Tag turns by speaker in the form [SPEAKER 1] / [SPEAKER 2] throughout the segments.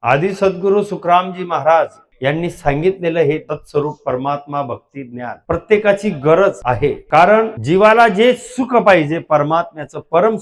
[SPEAKER 1] आदि सद्गुरु सुखरामजी महाराज यांनी सांगितलेलं हे तत्स्वरूप परमात्मा भक्ती ज्ञान प्रत्येकाची गरज आहे. कारण जीवाला जे सुख पाहिजे परमात्म्याचं परम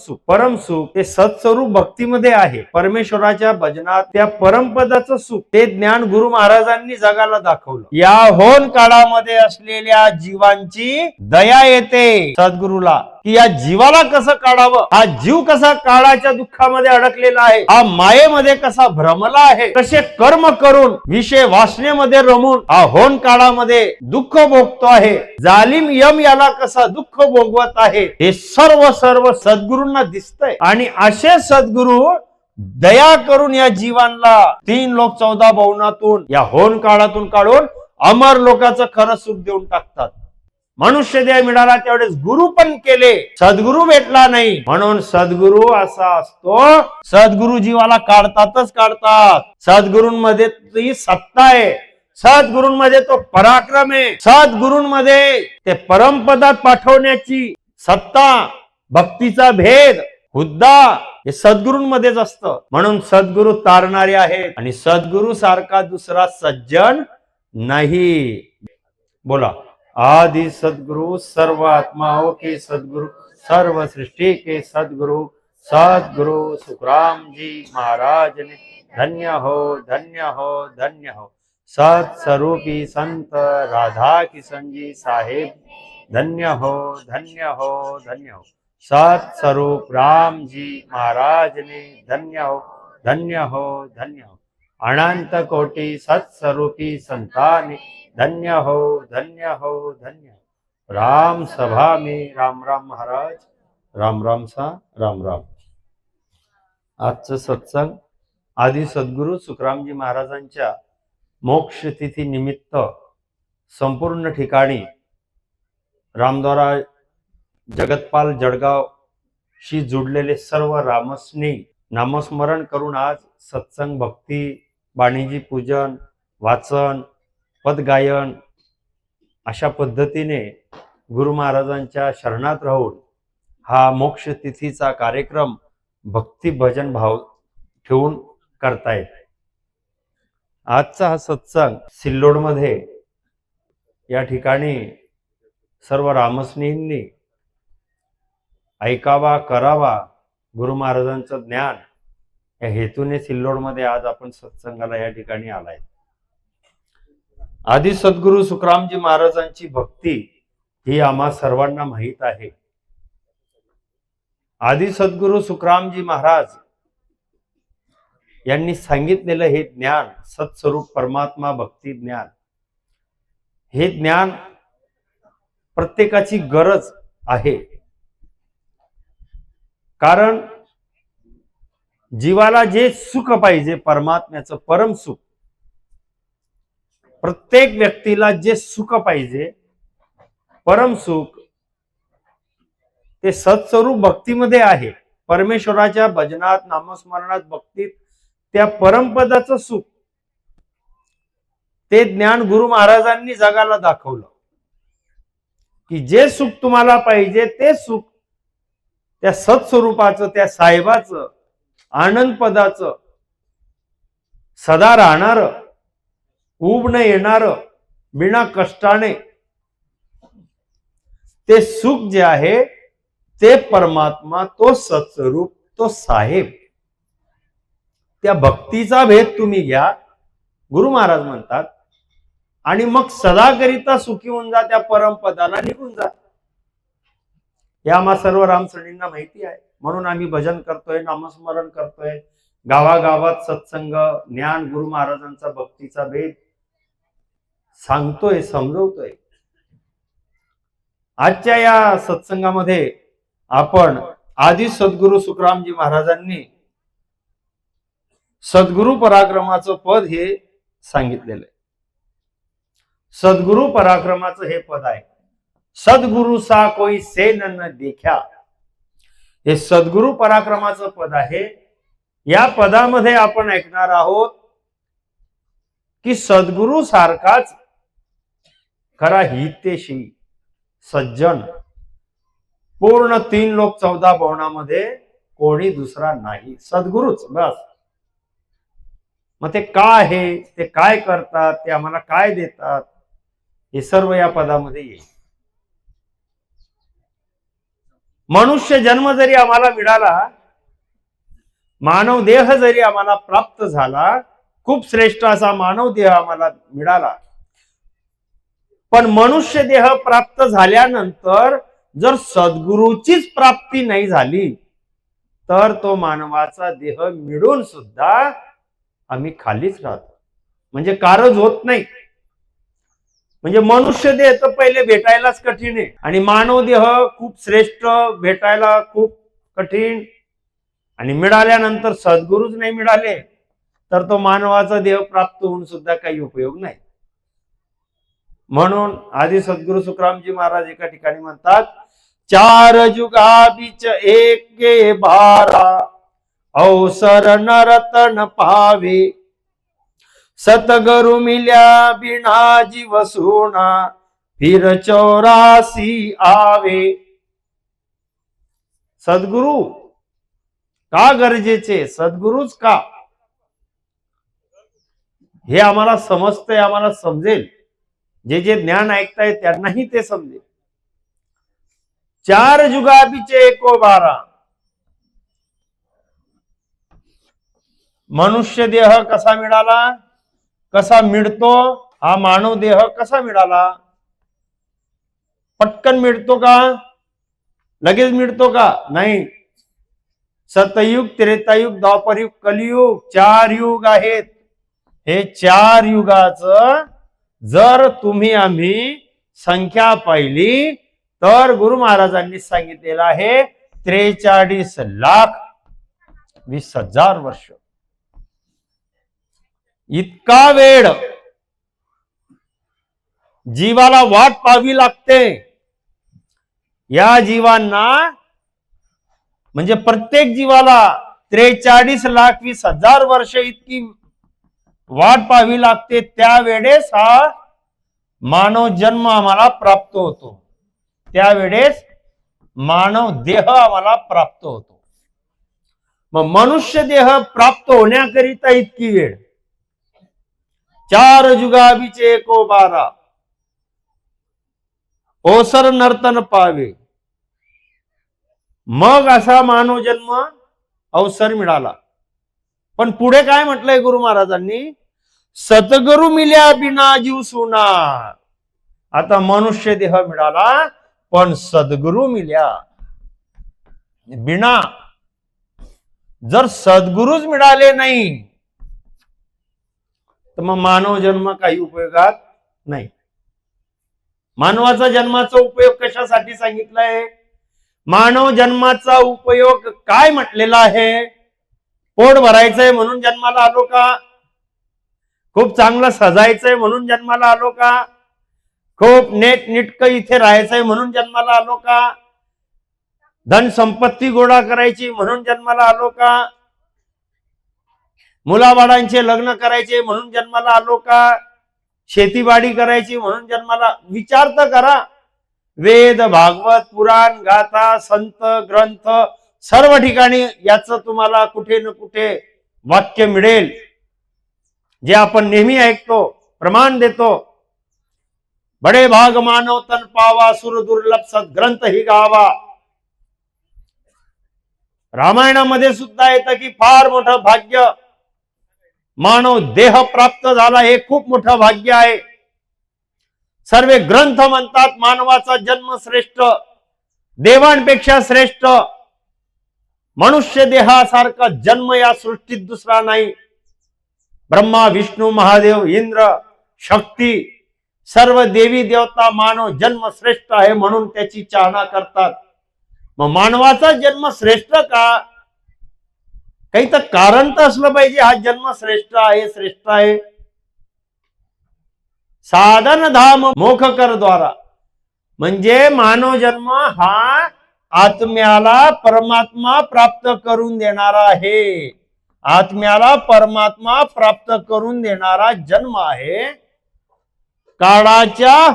[SPEAKER 1] सुख ते सत्स्वरूप भक्तीमध्ये आहे. परमेश्वराच्या भजनात त्या परमपदाचं सुख ते ज्ञान गुरु महाराजांनी जगाला दाखवलं. या होन काळामध्ये असलेल्या जीवांची दया येते सद्गुरूला की या जीवाला कसं काढावं, हा जीव कसा काळाच्या दुःखामध्ये अडकलेला आहे, हा मायेमध्ये कसा भ्रमला आहे, कसे कर्म करून विषय वासनेमध्ये रमून हा होन काळामध्ये दुःख भोगतो आहे, जालिम यम याला कसा दुःख भोगवत आहे, हे सर्व सद्गुरूंना दिसतंय. आणि असे सद्गुरू दया करून या जीवांना 3 लोक 14 भवनातून या होन काळातून काढून अमर लोकांचं खरं सुख देऊन टाकतात. मनुष्य देह मिळाला त्यावेळेस गुरु पण केले, सद्गुरु भेटला नाही. म्हणून सद्गुरु असा असतो, सद्गुरु जीवाला काढतातच काढतात. सद्गुरूंमध्ये ती सत्ता आहे, सद्गुरूंमध्ये तो पराक्रम आहे, सद्गुरूंमध्ये ते परमपदात पाठवण्याची सत्ता, भक्तीचा भेद, हुद्दा हे सद्गुरूंमध्येच असतं. म्हणून सद्गुरु तारणारे आहेत आणि सद्गुरु सारखा दुसरा सज्जन नाही. बोला. आदि सद्गुरु सर्व आत्माओं के सद्गुरु, सर्व सृष्टि के सद्गुरु, सद्गुरु सुखराम जी महाराज ने धन्य हो धन्य हो धन्य हो. सत्स्वरूपी संत राधा किशन जी साहेब धन्य हो धन्य हो धन्य हो. सत्स्वरूप राम जी महाराज ने धन्य हो धन्य हो धन्य हो. अनंत कोटि सत्स्वरूपी संतान धन्य हो धन्य हो धन्य हो. राम सभा में राम राम महाराज, राम राम सा राम राम. आजचं सत्संग आदि सद्गुरु सुखरामजी महाराजांच्या मोक्ष तिथी निमित्त संपूर्ण ठिकाणी रामद्वारा जगतपाल जळगाव शी जुडलेले सर्व रामसनी नामस्मरण करून आज सत्संग, भक्ती, बाणीजी पूजन, वाचन, पदगायन अशा पद्धतीने गुरु महाराजांच्या शरणात राहून हा मोक्ष तिथीचा कार्यक्रम भक्ती भजन भाव ठेवून करतायत. आजचा हा सत्संग सिल्लोडमध्ये या ठिकाणी सर्व रामस्नेहींनी ऐकावा, करावा, गुरु महाराजांचं ज्ञान या हेतूने सिल्लोडमध्ये आज आपण सत्संगाला या ठिकाणी आलाय. आदि सद्गुरु सुखरामजी महाराजांची भक्ती ही आम्हा सर्वांना माहीत आहे. आदि सद्गुरु सुखरामजी महाराज यांनी सांगितलेलं हे ज्ञान सत्स्वरूप परमात्मा भक्ती ज्ञान, हे ज्ञान प्रत्येकाची गरज आहे. कारण जीवाला जे सुख पाहिजे परमात्म्याचं परम सुख, प्रत्येक व्यक्तीला जे सुख पाहिजे परम सुख ते सत्स्वरूप भक्तीमध्ये आहे. परमेश्वराच्या भजनात, नामस्मरणात, भक्तीत त्या परमपदाचं सुख ते ज्ञान गुरु महाराजांनी जगाला दाखवलं की जे सुख तुम्हाला पाहिजे ते सुख त्या सत्स्वरूपाचं, त्या साहेबाचं, आनंद पदाचं, सदा राहणार, उब न येणार, बिना कष्टाने ते सुख जे आहे ते परमात्मा, तो सत्स्वरूप, तो साहेब, त्या भक्तीचा भेद तुम्ही घ्या गुरु महाराज म्हणतात आणि मग सदाकरिता सुखी होऊन जा, त्या परमपदाला निघून जा. हे आम्हा सर्व रामसणींना माहिती आहे. म्हणून आम्ही भजन करतोय, नामस्मरण करतोय, गावागावात सत्संग, ज्ञान, गुरु महाराजांचा भक्तीचा भेद सांगतोय, समजवतोय. आजच्या या सत्संगामध्ये आपण आदि सद्गुरु सुखरामजी महाराजांनी सद्गुरु पराक्रमाचं पद हे सांगितलेलं आहे. सद्गुरु पराक्रमाचं हे पद आहे. सद्गुरु सा कोई सेन न देखा, हे सद्गुरु पराक्रमाचं पद आहे. या पदामध्ये आपण ऐकणार आहोत की सद्गुरु सारखाच खरा हितेशी सज्जन पूर्ण 3 लोक 14 भवनामध्ये कोणी दुसरा नाही, सद्गुरुच बस. मग ते का आहे, ते काय करतात, ते आम्हाला काय देतात, हे सर्व या पदामध्ये येईल. मनुष्य जन्म जरी आम्हाला मिळाला, मानव देह जरी आम्हाला प्राप्त झाला, खूप श्रेष्ठ असा मानव देह आम्हाला मिळाला, पण मनुष्य देह प्राप्त झाल्यानंतर जर सद्गुरूचीच प्राप्ती नाही झाली तर तो मानवाचा देह मिळून सुद्धा आम्ही खालीच राहतो, म्हणजे कारज होत नाही. म्हणजे मनुष्य देह तर पहिले भेटायलाच कठीण आहे, आणि मानव देह खूप श्रेष्ठ, भेटायला खूप कठीण, आणि मिळाल्यानंतर सद्गुरूच नाही मिळाले तर तो मानवाचा देह प्राप्त होऊन सुद्धा काही उपयोग नाही. म्हणून आदि सद्गुरु सुखरामजी महाराज एका ठिकाणी म्हणतात, चार जुगा बीच एक बारा, अवसर नरतन पावे, सतगुरु मिल्या बिना जीव सोना, फिर 84 आवे. सद्गुरु का गरजेचे, सद्गुरुच का, हे आम्हाला समजतंय, आम्हाला समजेल, जे जे ज्ञान ऐकताय त्यांनाही ते समजेल. चार जुगाबीचे एको बारा. मनुष्य देह कसा मिळाला, कसा मिळतो, हा मानव देह कसा मिळाला, पटकन मिळतो का, लगेच मिळतो का, नाही. सतयुग, त्रेतायुग, द्वापरयुग, कलियुग, 4 युग आहेत. हे 4 युगाचं जर तुम्ही आम्ही संख्या पाहिली तर गुरु महाराजांनी सांगितलेलं आहे 43,20,000 वर्ष. इतका वेळ जीवाला वाट पाहावी लागते. या जीवांना म्हणजे प्रत्येक जीवाला 43,20,000 वर्ष इतकी वाट पाहावी लागते. त्यावेळेस हा मानव जन्म आम्हाला प्राप्त होतो, त्यावेळेस मानव देह आम्हाला प्राप्त होतो. मग मनुष्य देह प्राप्त होण्याकरिता इतकी वेळ, 4 जुगाबीचे एको बारा, ओसर नर्तन पावे, मग असा मानव जन्म अवसर मिळाला. पण पुढे काय म्हटलंय गुरु महाराजांनी, सतगुरु मिल्या बिना जीव सोना. आता मनुष्य देह मिळाला पण सद्गुरु मिल्या बिना, जर सद्गुरुच मिळाले नाही तर मग मानव जन्म काही उपयोगात नाही. मानवाचा जन्माचा उपयोग कशासाठी सांगितलाय, मानव जन्माचा उपयोग काय म्हटलेला आहे, पोट भरायचंय म्हणून जन्माला आलो का, खूप चांगलं सजायचंय म्हणून जन्माला आलो का, खूप नीटनेटकं इथे राहायचंय म्हणून जन्माला आलो का, धन संपत्ती गोळा करायची म्हणून जन्माला आलो का, मुलाबाळांचे लग्न करायचे म्हणून जन्माला आलो का, शेतीबाडी करायची म्हणून जन्माला, विचार तर करा. वेद, भागवत, पुराण, गाथा, संत, ग्रंथ सर्व ठिकाणी याचं तुम्हाला कुठे न कुठे वाक्य मिळेल, जे आपण नेहमी ऐकतो, प्रमाण देतो. बडे भाग मानव तन पावा, सुर दुर्लभ सद्ग्रंथ ही गावा. रामायणामध्ये सुद्धा येतं की फार मोठं भाग्य मानव देह प्राप्त झाला, हे खूप मोठं भाग्य आहे. सर्व ग्रंथ म्हणतात मानवाचा जन्म श्रेष्ठ, देवांपेक्षा श्रेष्ठ. मनुष्य देहासारखा जन्म या सृष्टीत दुसरा नाही. ब्रह्मा, विष्णू, महादेव, इंद्र, शक्ती, सर्व देवी देवता मानव जन्म श्रेष्ठ आहे म्हणून त्याची चाहना करतात. मग मानवाचा जन्म श्रेष्ठ का, काही तर कारण तर असलं पाहिजे, हा जन्म श्रेष्ठ आहे, श्रेष्ठ आहे. साधन धाम मोख कर द्वारा, म्हणजे मानव जन्म हा आत्म्याला परमात्मा प्राप्त करून देणारा आहे. आत्म्याला परमात्मा प्राप्त करून देणारा जन्म आहे. काळाच्या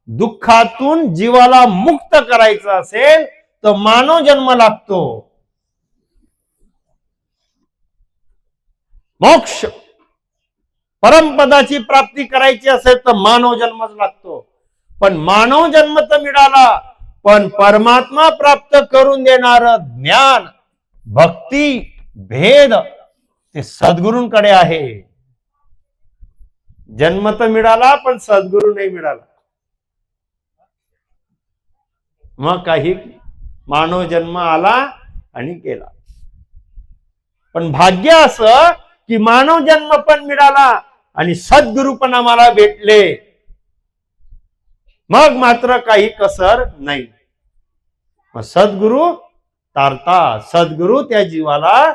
[SPEAKER 1] दुःखातून जीवाला मुक्त करायचं असेल तर मानव जन्म लागतो. मोक्ष परमपदाची प्राप्ती करायची असेल तर मानव जन्मच लागतो. पण मानव जन्म तर मिळाला, पण परमात्मा प्राप्त करून देणार ज्ञान, भक्ती, भेद ते सद्गुरूंकडे आहे. जन्म तर मिळाला पण सद्गुरू नाही मिळाला. मग काही मानव जन्म आला आणि गेला. पण भाग्य असं की मानव जन्म पण मिळाला आणि सद्गुरू पण आम्हाला भेटले. मग मात्र काही कसर नाही. मग सद्गुरू तारता, सद्गुरू त्या जीवाला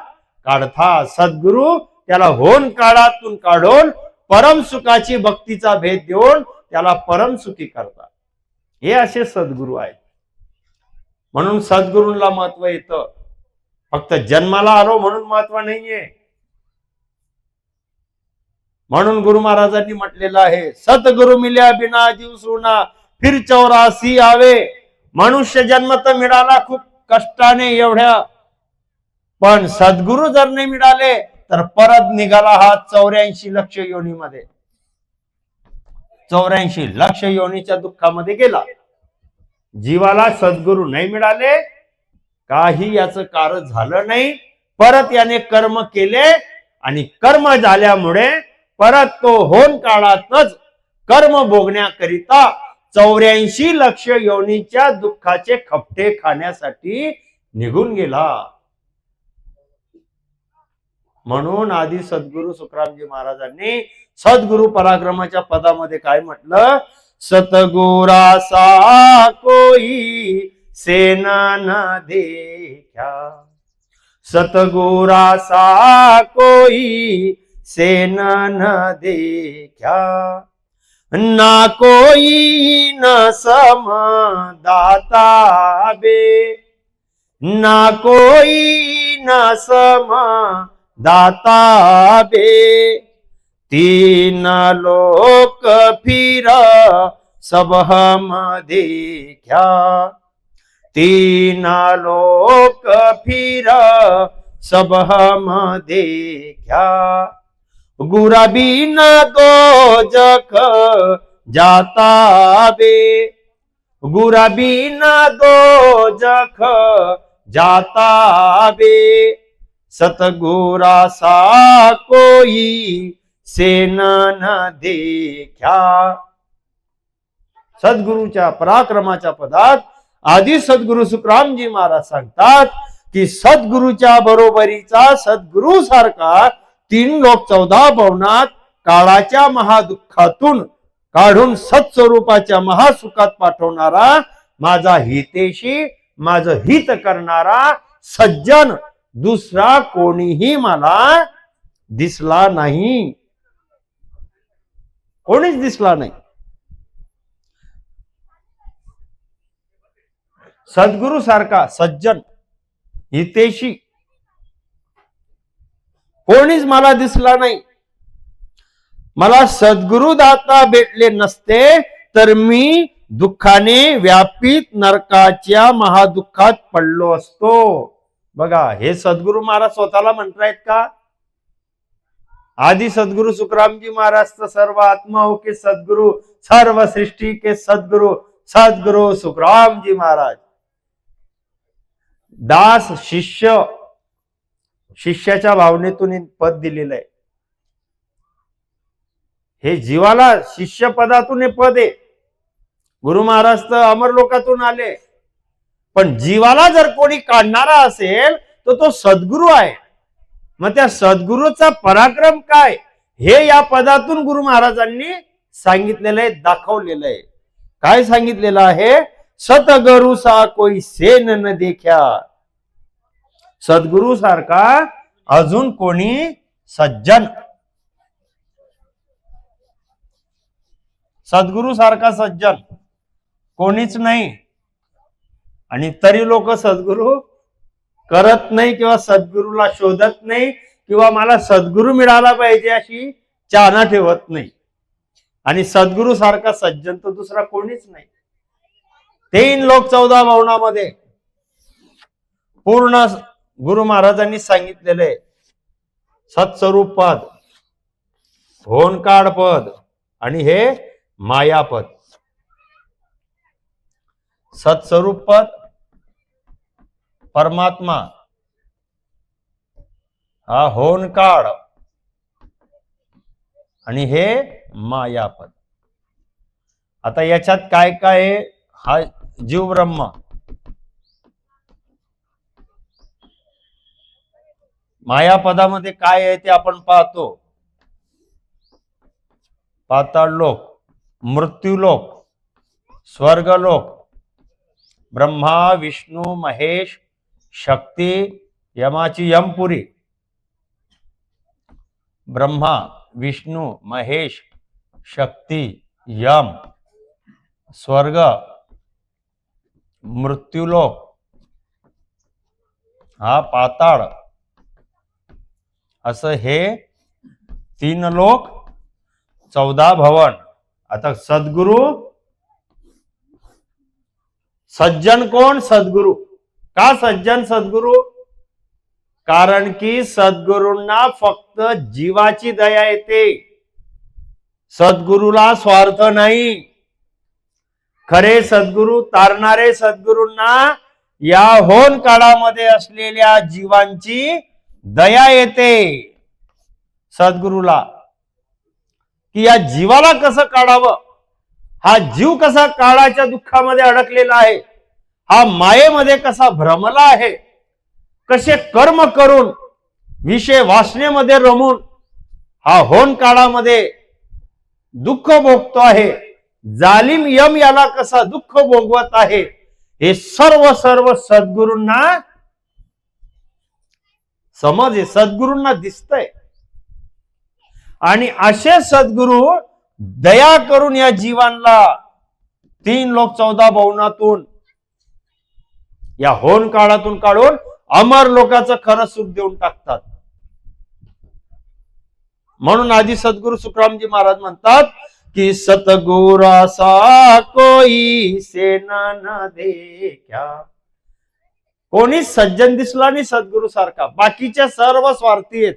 [SPEAKER 1] काढता, सद्गुरू त्याला होन काळातून काढून परम सुखाची भक्तीचा भेद देऊन त्याला परम सुखी करतात. हे असे सद्गुरू आहेत. म्हणून सद्गुरूंना महत्व येतं. फक्त जन्माला आलो म्हणून महत्व नाहीये. म्हणून गुरु महाराजांनी म्हटलेलं आहे, सद्गुरु मिल्या बिना जीव सोना फिर 84 आवे. मनुष्य जन्म तर मिळाला खूप कष्टाने एवढ्या, पण सद्गुरू जर नाही मिळाले तर परत निघाला हा 84 लक्ष योनीमध्ये. 84 लक्ष योनीच्या दुःखामध्ये गेला. जीवाला सद्गुरू नाही मिळाले, काही याचं कारण झालं नाही. परत याने कर्म केले आणि कर्म झाल्यामुळे परत तो होन काळातच कर्म भोगण्याकरिता 84 लक्ष योनीच्या दुःखाचे खपटे खाण्यासाठी निघून गेला. म्हणून आधी सद्गुरू सुखरामजी महाराजांनी सद्गुरू पराक्रमाच्या पदामध्ये काय म्हटलं, सतगुरा सा कोई सेना न देखा, सतगुरा सा कोई सेना न देखा, ना कोई न सम दाता बे, ना कोई न सम दाता बे, तीन लोक फिर सब हम देखा, तीन लोक फिर सब हम देखा, गुरबी न दो जख जाता बे, गुरबी न दो जख जाता बे, सतगुरा सा कोई सेन न देखा. सद्गुरूच्या पराक्रमाच्या पदात आधी सद्गुरू सुखरामजी महाराज सांगतात की सद्गुरूच्या बरोबरीचा सद्गुरू सारखा 3 लोक 14 भवनात काळाच्या महादुःखातून काढून सत्स्वरूपाच्या महासुखात पाठवणारा, माझा हितेशी, माझं हित करणारा सज्जन दुसरा कोणीही मला दिसला नाही. कोणीच दिसला नाही. सद्गुरू सारखा सज्जन हितेशी कोणीच मला दिसला नाही. मला सद्गुरू दाता भेटले नसते तर मी दुःखाने व्यापित नरकाच्या महादुःखात पडलो असतो. बघा, हे सद्गुरू महाराज स्वतःला म्हणतायत का? आदि सद्गुरु सुखरामजी महाराज तो सर्व आत्माओं के सद्गुरु, सर्व सृष्टि के सद्गुरु, सद्गुरु सुखरामजी महाराज. दास शिष्य, शिष्याच्या भावनेतून पद दिलेलं आहे. हे जीवाला शिष्य पदातून हे पद आहे. गुरु महाराज तर अमर लोकातून आले, पण जीवाला जर कोणी काढणारा असेल तर तो सद्गुरू आहे. मग त्या सद्गुरूचा पराक्रम काय हे या पदातून गुरु महाराजांनी सांगितलेलं आहे, दाखवलेलं आहे. काय सांगितलेलं आहे? सतगुरु सा कोई सेन न देखा. सद्गुरू सारखा अजून कोणी सज्जन, सद्गुरू सारखा सज्जन कोणीच नाही. आणि तरी लोक सद्गुरू करत नाही किंवा सद्गुरूला शोधत नाही किंवा मला सद्गुरू मिळाला पाहिजे अशी चाहना ठेवत नाही. आणि सद्गुरू सारखा सज्जन तर दुसरा कोणीच नाही. 3 लोक 14 भवनामध्ये पूर्ण गुरु महाराजांनी सांगितलेले सत्स्वरूप पद, होनकाळ पद आणि हे मायापद. सत्स्वरूप पद परमात्मा हा होनकाळ आणि हे मायापद. आता याच्यात काय काय आहे? हा जीव ब्रह्म, मायापदामध्ये काय आहे ते आपण पाहतो. पाताळ लोक, मृत्यूलोक, स्वर्गलोक, ब्रह्मा विष्णू महेश शक्ती, यमाची यमपुरी, ब्रह्मा विष्णू महेश शक्ती यम, स्वर्ग, मृत्यूलोक हा पाताळ, असं हे 3 लोक, 14 भवन. आता सद्गुरु सज्जन कोण? सद्गुरु. का सज्जन सद्गुरु? कारण की सद्गुरूंना फक्त जीवाची दया येते, सद्गुरूला स्वार्थ नाही. खरे सद्गुरू, तारणारे सद्गुरूंना या होन काळामध्ये असलेल्या जीवांची दया येते सद्गुरूला, की या जीवाला कसं काढावं, हा जीव कसा काळाच्या दुःखामध्ये अडकलेला आहे, हा मायेमध्ये कसा भ्रमला आहे, कसे कर्म करून विषय वासनेमध्ये रमून हा होन काळामध्ये दुःख भोगतो आहे, जालिम यम याला कसा दुःख भोगवत आहे, हे सर्व सद्गुरूंना समज आहे, सद्गुरूंना दिसतंय. आणि असे सद्गुरू दया करून या जीवांना 3 लोक 14 भवनातून या होन काळातून काढून अमर लोकांचं खरं सुख देऊन टाकतात. म्हणून आदि सद्गुरु सुखरामजी महाराज म्हणतात की सतगुरा सा कोई सेना न देखा. कोणी सज्जन दिसला नाही सद्गुरु सारखा, बाकीच्या सर्व स्वार्थी आहेत,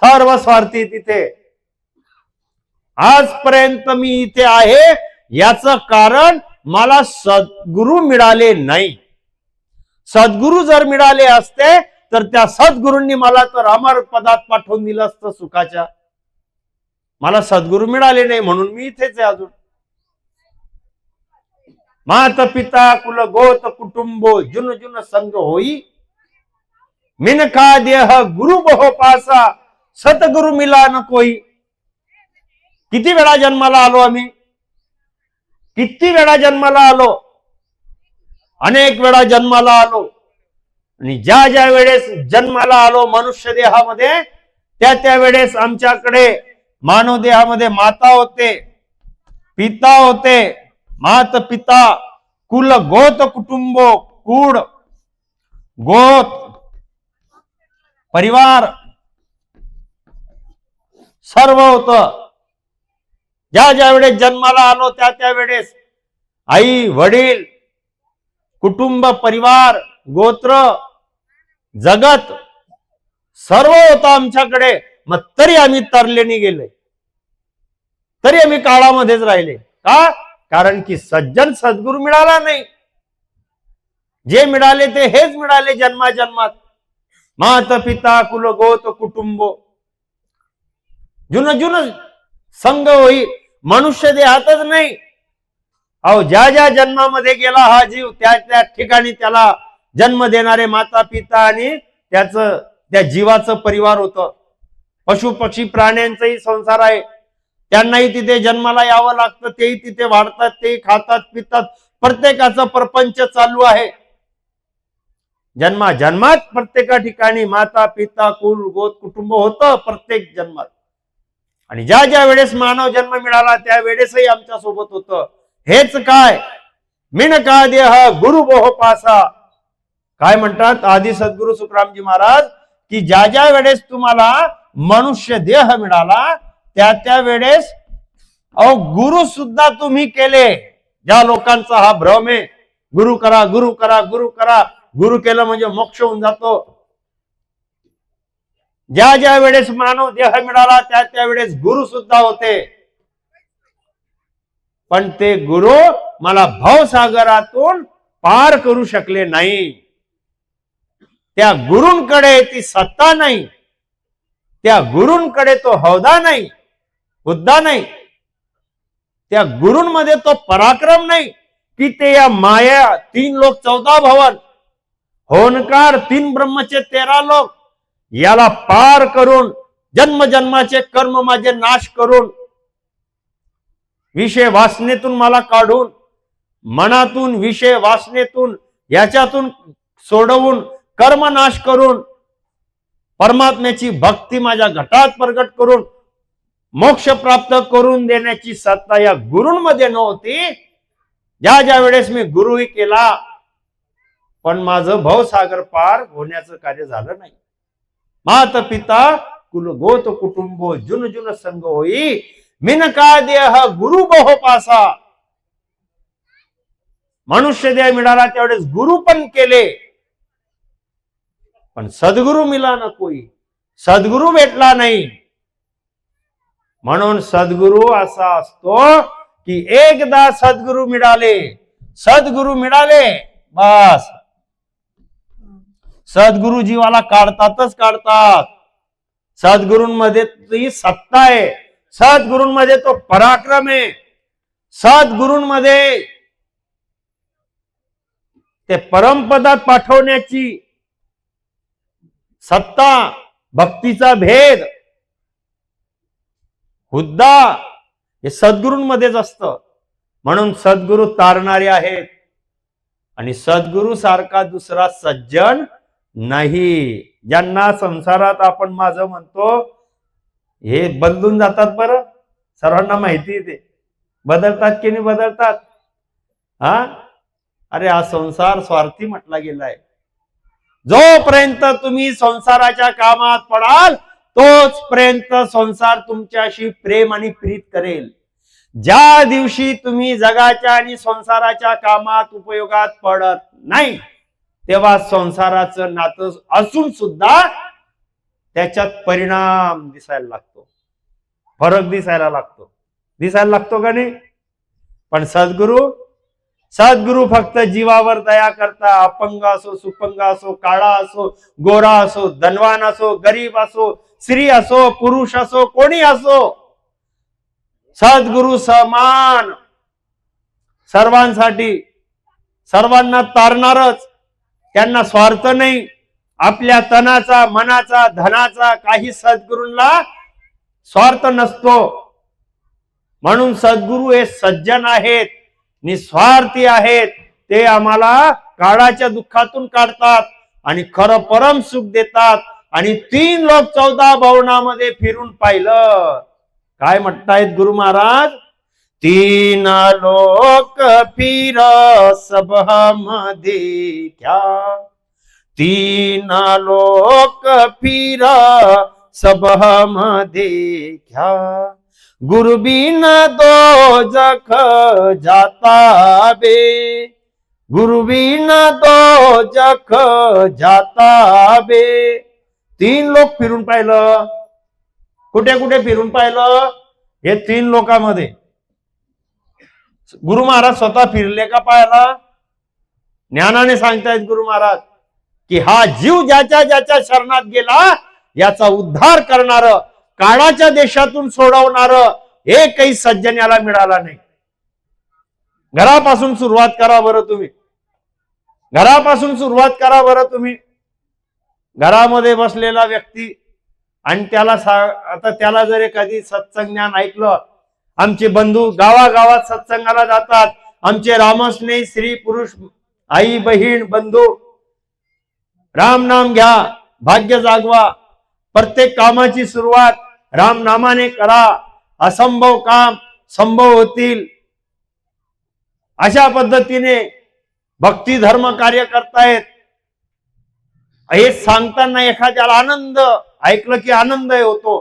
[SPEAKER 1] सर्व स्वार्थी तिथे. आजपर्यंत मी इथे आहे याचं कारण मला सद्गुरु मिळाले नाही. सद्गुरु जर मिळाले असते तर त्या सद्गुरूंनी मला तर अमर पदात पाठवून दिलं असतं सुखाच्या. मला सद्गुरु मिळाले नाही म्हणून मी इथेच आहे अजून. मात पिता कुल गोत कुटुंबो जुन जुन संग होई, मिनका देह गुरु बहो पासा सतगुरु मिला न कोई. किती वेळा जन्माला आलो आम्ही, किती वेळा जन्माला आलो, अनेक वेळा जन्माला आलो. आणि ज्या ज्या वेळेस जन्माला आलो मनुष्य देहामध्ये, त्या वेळेस आमच्याकडे मानव देहामध्ये माता होते, पिता होते, मात पिता, कुल गोत कुटुंब, कुळ गोत परिवार सर्व होतं. ज्या ज्या वेळेस जन्माला आलो त्या वेळेस आई वडील कुटुंब परिवार गोत्र जगत सर्व होतं आमच्याकडे. मग तरी आम्ही तरलेनी गेले, तरी आम्ही काळामध्येच राहिले. का? कारण की सज्जन सद्गुरू मिळाला नाही. जे मिळाले ते हेच मिळाले जन्माजन्मात. मात पिता कुल गोत कुटुंब जुन जुन संग होई. मनुष्य देहातच नाही, अहो ज्या ज्या जन्मामध्ये गेला हा जीव त्या ठिकाणी त्याला जन्म देणारे माता पिता आणि त्या जीवाचं परिवार होतं. पशु पक्षी प्राण्यांचाही संसार आहे, त्यांनाही तिथे जन्माला यावं लागतं, तेही तिथे वाढतात, ते खातात पितात, प्रत्येकाचा प्रपंच चालू आहे. जन्मात प्रत्येका ठिकाणी माता पिता कुल गोत कुटुंब होतं प्रत्येक जन्मात. आणि ज्या ज्या वेळेस मानव जन्म मिळाला त्या वेळेसही आमच्या सोबत होतं. हेच काय मिनका देह गुरु बोह पासा. काय म्हणतात आदि सद्गुरु सुखरामजी महाराज की ज्या ज्या वेळेस तुम्हाला मनुष्य देह मिळाला त्या वेळेस अहो गुरु सुद्धा तुम्ही केले. ज्या लोकांचा हा भ्रम आहे गुरु करा गुरु करा गुरु करा, गुरु केलं म्हणजे मोक्ष होऊन जातो. ज्या ज्या वेळेस मानव देह मिळाला त्या त्यावेळेस गुरु सुद्धा होते, पण ते गुरु मला भवसागरातून पार करू शकले नाही. त्या गुरूंकडे ती सत्ता नाही, त्या गुरूंकडे तो हौदा नाही, हुद्दा नाही, त्या गुरूंमध्ये तो पराक्रम नाही की ते या माया 3 लोक 14 भवन, होनकार 3 ब्रह्मचे 13 लोक याला पार करून जन्मजन्माचे कर्म माझे नाश करून विषय वासनेतून मला काढून, मनातून विषय वासनेतून याच्यातून सोडवून कर्म नाश करून परमात्म्याची भक्ती माझ्या घटात प्रगट करून मोक्ष प्राप्त करून देण्याची सत्ता या गुरूंमध्ये नव्हती. ज्या ज्या वेळेस मी गुरुही केला पण माझं भवसागर पार होण्याचं कार्य झालं नाही. मात पिता कुल गोत कुटुंबो जुन जुन संग होई, मिन का देह गुरु बहु पासा. मनुष्य देह मिळाला त्यावेळेस गुरु पण केले, पण सद्गुरु मिला ना कोई, सद्गुरु भेटला नाही. म्हणून सद्गुरु असा असतो की एकदा सद्गुरु मिळाले, सद्गुरु मिळाले बस सद्गुरु जीवाला काढतातच काढतात. सद्गुरूंमध्ये ती सत्ता आहे, सद्गुरूंमध्ये तो पराक्रम आहे, सद्गुरूंमध्ये ते परमपदात पाठवण्याची सत्ता, भक्तीचा भेद, हुद्दा हे सद्गुरूंमध्येच असतं. म्हणून सद्गुरू तारणारे आहेत आणि सद्गुरू सारखा दुसरा सज्जन नाही. ज्यांना संसारात आपण माझं म्हणतो हे बदलून जातात, बरं सर्वांना माहिती ते बदलतात की नाही बदलतात. अरे हा संसार स्वार्थी म्हटला गेलाय. जोपर्यंत तुम्ही संसाराच्या कामात पडाल तोच पर्यंत संसार तुमच्याशी प्रेम आणि प्रीत करेल. ज्या दिवशी तुम्ही जगाच्या आणि संसाराच्या कामात उपयोगात पडत नाही तेव्हा संसाराचं नातं असून सुद्धा त्याच्यात परिणाम दिसायला लागतो, फरक दिसायला लागतो का नाही. पण सद्गुरू फक्त जीवावर दया करता. अपंग असो, सुपंग असो, काळा असो, गोरा असो, धनवान असो, गरीब असो, स्त्री असो, पुरुष असो, कोणी असो, सद्गुरू समान सर्वांसाठी, सर्वांना तारणारच. त्यांना स्वार्थ नाही, आपल्या तनाचा, मनाचा, धनाचा काही सद्गुरूंना स्वार्थ नसतो. म्हणून सद्गुरू हे सज्जन आहेत, निस्वार्थी आहेत. ते आम्हाला काळाच्या दुःखातून काढतात आणि खरं परम सुख देतात. आणि 3 लोक 14 भवनामध्ये फिरून पाहिलं. काय म्हणतायत गुरु महाराज? 3 लोक फिर सब मध्ये क्या, 3 लोक फिर सब मध्ये क्या, गुरु बिन दोजख जाता बे, गुरु बिन दोजख जाता बे. 3 लोक फिरून पाहिलं. कुठे कुठे फिरून पाहिलं? हे 3 लोकांमध्ये. गुरु महाराज स्वतः फिरले का पाहायला? ज्ञानाने सांगतायत गुरु महाराज की हा जीव ज्याच्या ज्याच्या शरणात गेला याचा उद्धार करणार, काळाच्या देशातून सोडवणार एकही सज्जन याला मिळाला नाही. घरापासून सुरुवात करा बरं तुम्ही, घरापासून सुरुवात करा बरं तुम्ही. घरामध्ये बसलेला व्यक्ती आणि आता त्याला जर एखादी सत्संग ज्ञान ऐकलं, आमचे बंधू गावागावात सत्संगाला जातात, आमचे रामस्नेही स्त्री पुरुष आई बहीण बंधू, राम नाम घ्या, भाग्य जागवा, प्रत्येक कामाची सुरुवात राम नामाने करा, असंभव काम संभव होतील. अशा पद्धतीने भक्ती धर्म कार्य करतायत. हे सांगताना एखाद्याला आनंद, ऐकलं की आनंद होतो.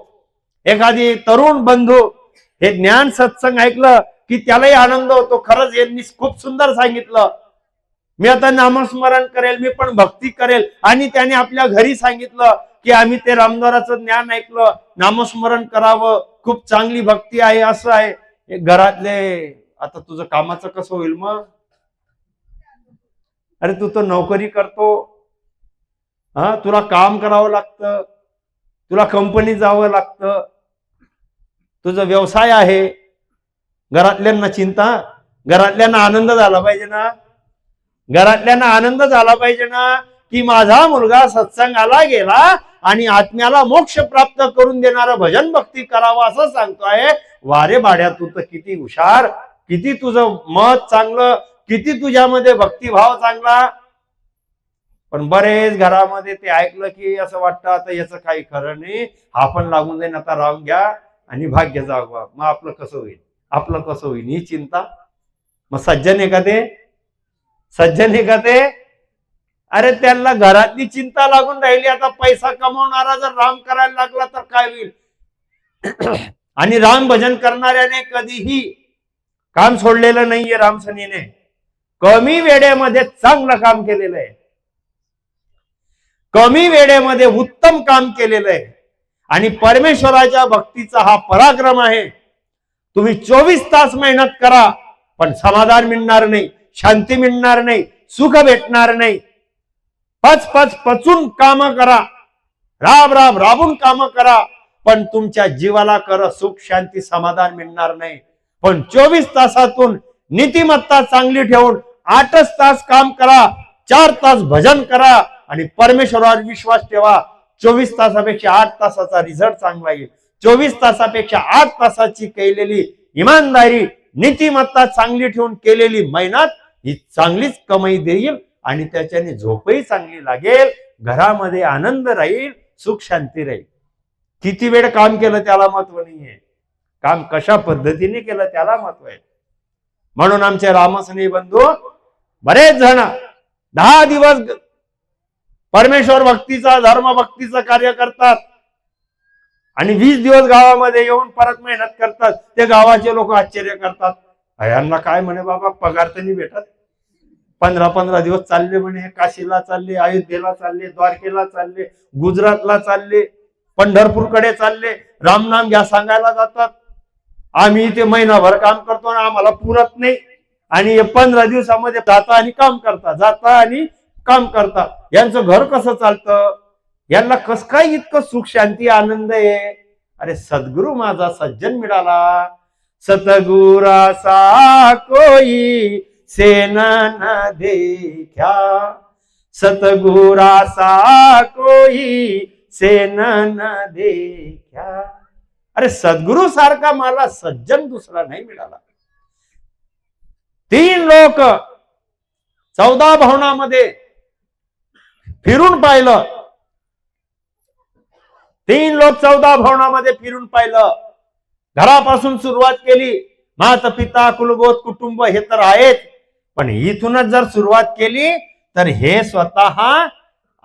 [SPEAKER 1] एखादी तरुण बंधू हे ज्ञान सत्संग ऐकलं की त्यालाही आनंद होतो. खरंच यांनी खूप सुंदर सांगितलं, मी आता नामस्मरण करेल, मी पण भक्ती करेल. आणि त्याने आपल्या घरी सांगितलं की आम्ही ते रामदाराचं ज्ञान ऐकलं, नामस्मरण करावं, खूप चांगली भक्ती आहे, असं आहे. घरातले आता तुझं कामाचं कसं होईल मग? अरे तू तर नोकरी करतो, तुला काम करावं लागतं, तुला कंपनी जावं लागतं, तुझा व्यवसाय आहे. घरातल्यांना चिंता, घरातल्यांना आनंद झाला पाहिजे ना, घरातल्यांना आनंद झाला पाहिजे ना, की माझा मुलगा सत्संगाला गेला आणि आत्म्याला मोक्ष प्राप्त करून देणारं भजन भक्ती करावं असं सांगतोय. वारे भाड्या, तू तर किती हुशार, किती तुझं मत चांगलं, किती तुझ्यामध्ये भक्तिभाव चांगला. पण बरेच घरामध्ये ते ऐकलं की असं वाटतं आता याचं काही खरं नाही, आपण लागून जाईन, आता राहून घ्या आणि भाग्य जागवा. मग आपलं कसं होईल, आपलं कसं होईल ही चिंता. मग सज्जन आहे का ते? सज्जन आहे का ते? अरे त्यांना घरातली चिंता लागून राहिली. आता पैसा कमावणारा जर राम करायला लागला तर काय होईल? आणि राम भजन करणाऱ्याने कधीही काम सोडलेलं नाहीये. रामसनीने कमी वेळेमध्ये चांगलं काम केलेलं आहे, कमी वेळेमध्ये उत्तम काम केलेलं आहे. आणि परमेश्वराच्या भक्तीचा हा पराक्रम आहे. तुम्ही 24 तास मेहनत करा, पण समाधान मिळणार नाही, शांती मिळणार नाही, सुख भेटणार नाही. पचून काम करा, राबून काम करा, पण तुमच्या जीवाला सुख शांती समाधान मिळणार नाही. पण 24 तासातून नीतिमत्ता चांगली ठेवून 8च तास काम करा, 4 तास भजन करा आणि परमेश्वरावर विश्वास ठेवा. 24 तासापेक्षा 8 तासाचा रिझल्ट चांगला येईल. 24 तासापेक्षा 8 तासाची केलेली इमानदारी, नीतिमत्ता चांगली ठेवून केलेली मेहनत ही चांगलीच कमाई देईल आणि त्याच्याने झोपही चांगली लागेल, घरामध्ये आनंद राहील, सुख शांती राहील. किती वेळ काम केलं त्याला महत्व नाहीये, काम कशा पद्धतीने केलं त्याला महत्व आहे. म्हणून आमचे रामसनी बंधू बरेच जण 10 दिवस परमेश्वर भक्तीचा, धर्म भक्तीचं कार्य करतात आणि 20 दिवस गावामध्ये येऊन परत मेहनत करतात. ते गावाचे लोक आश्चर्य करतात, यांना काय म्हणे बाबा, पगार तर नाही भेटत. 15-15 दिवस चालले म्हणे, काशीला चालले, अयोध्येला चालले, द्वारकेला चालले, गुजरातला चालले, पंढरपूरकडे चालले, रामनाम घ्या सांगायला जातात. आम्ही इथे महिनाभर काम करतो आणि आम्हाला पुरत नाही. आणि 15 दिवसामध्ये जाता आणि काम करता, जाता आणि काम करता. यांचं घर कसं चालतं? यांना कस काय इतकं सुख शांती आनंद आहे? अरे सद्गुरु माझा सज्जन मिळाला, सतगुरा सा कोई सेन न देखा, सतगुरा सा कोई सेन न देखा. अरे सद्गुरु सारखा मला सज्जन दुसरा नाही मिळाला. 3 लोक 14 भवनामध्ये फिरून पाहिलं, 3 लोक 14 भवनामध्ये फिरून पाहिलं. घरापासून सुरुवात केली, माता पिता कुलगोत कुटुंब हे तर आहेत, पण इथूनच जर सुरुवात केली तर हे स्वतः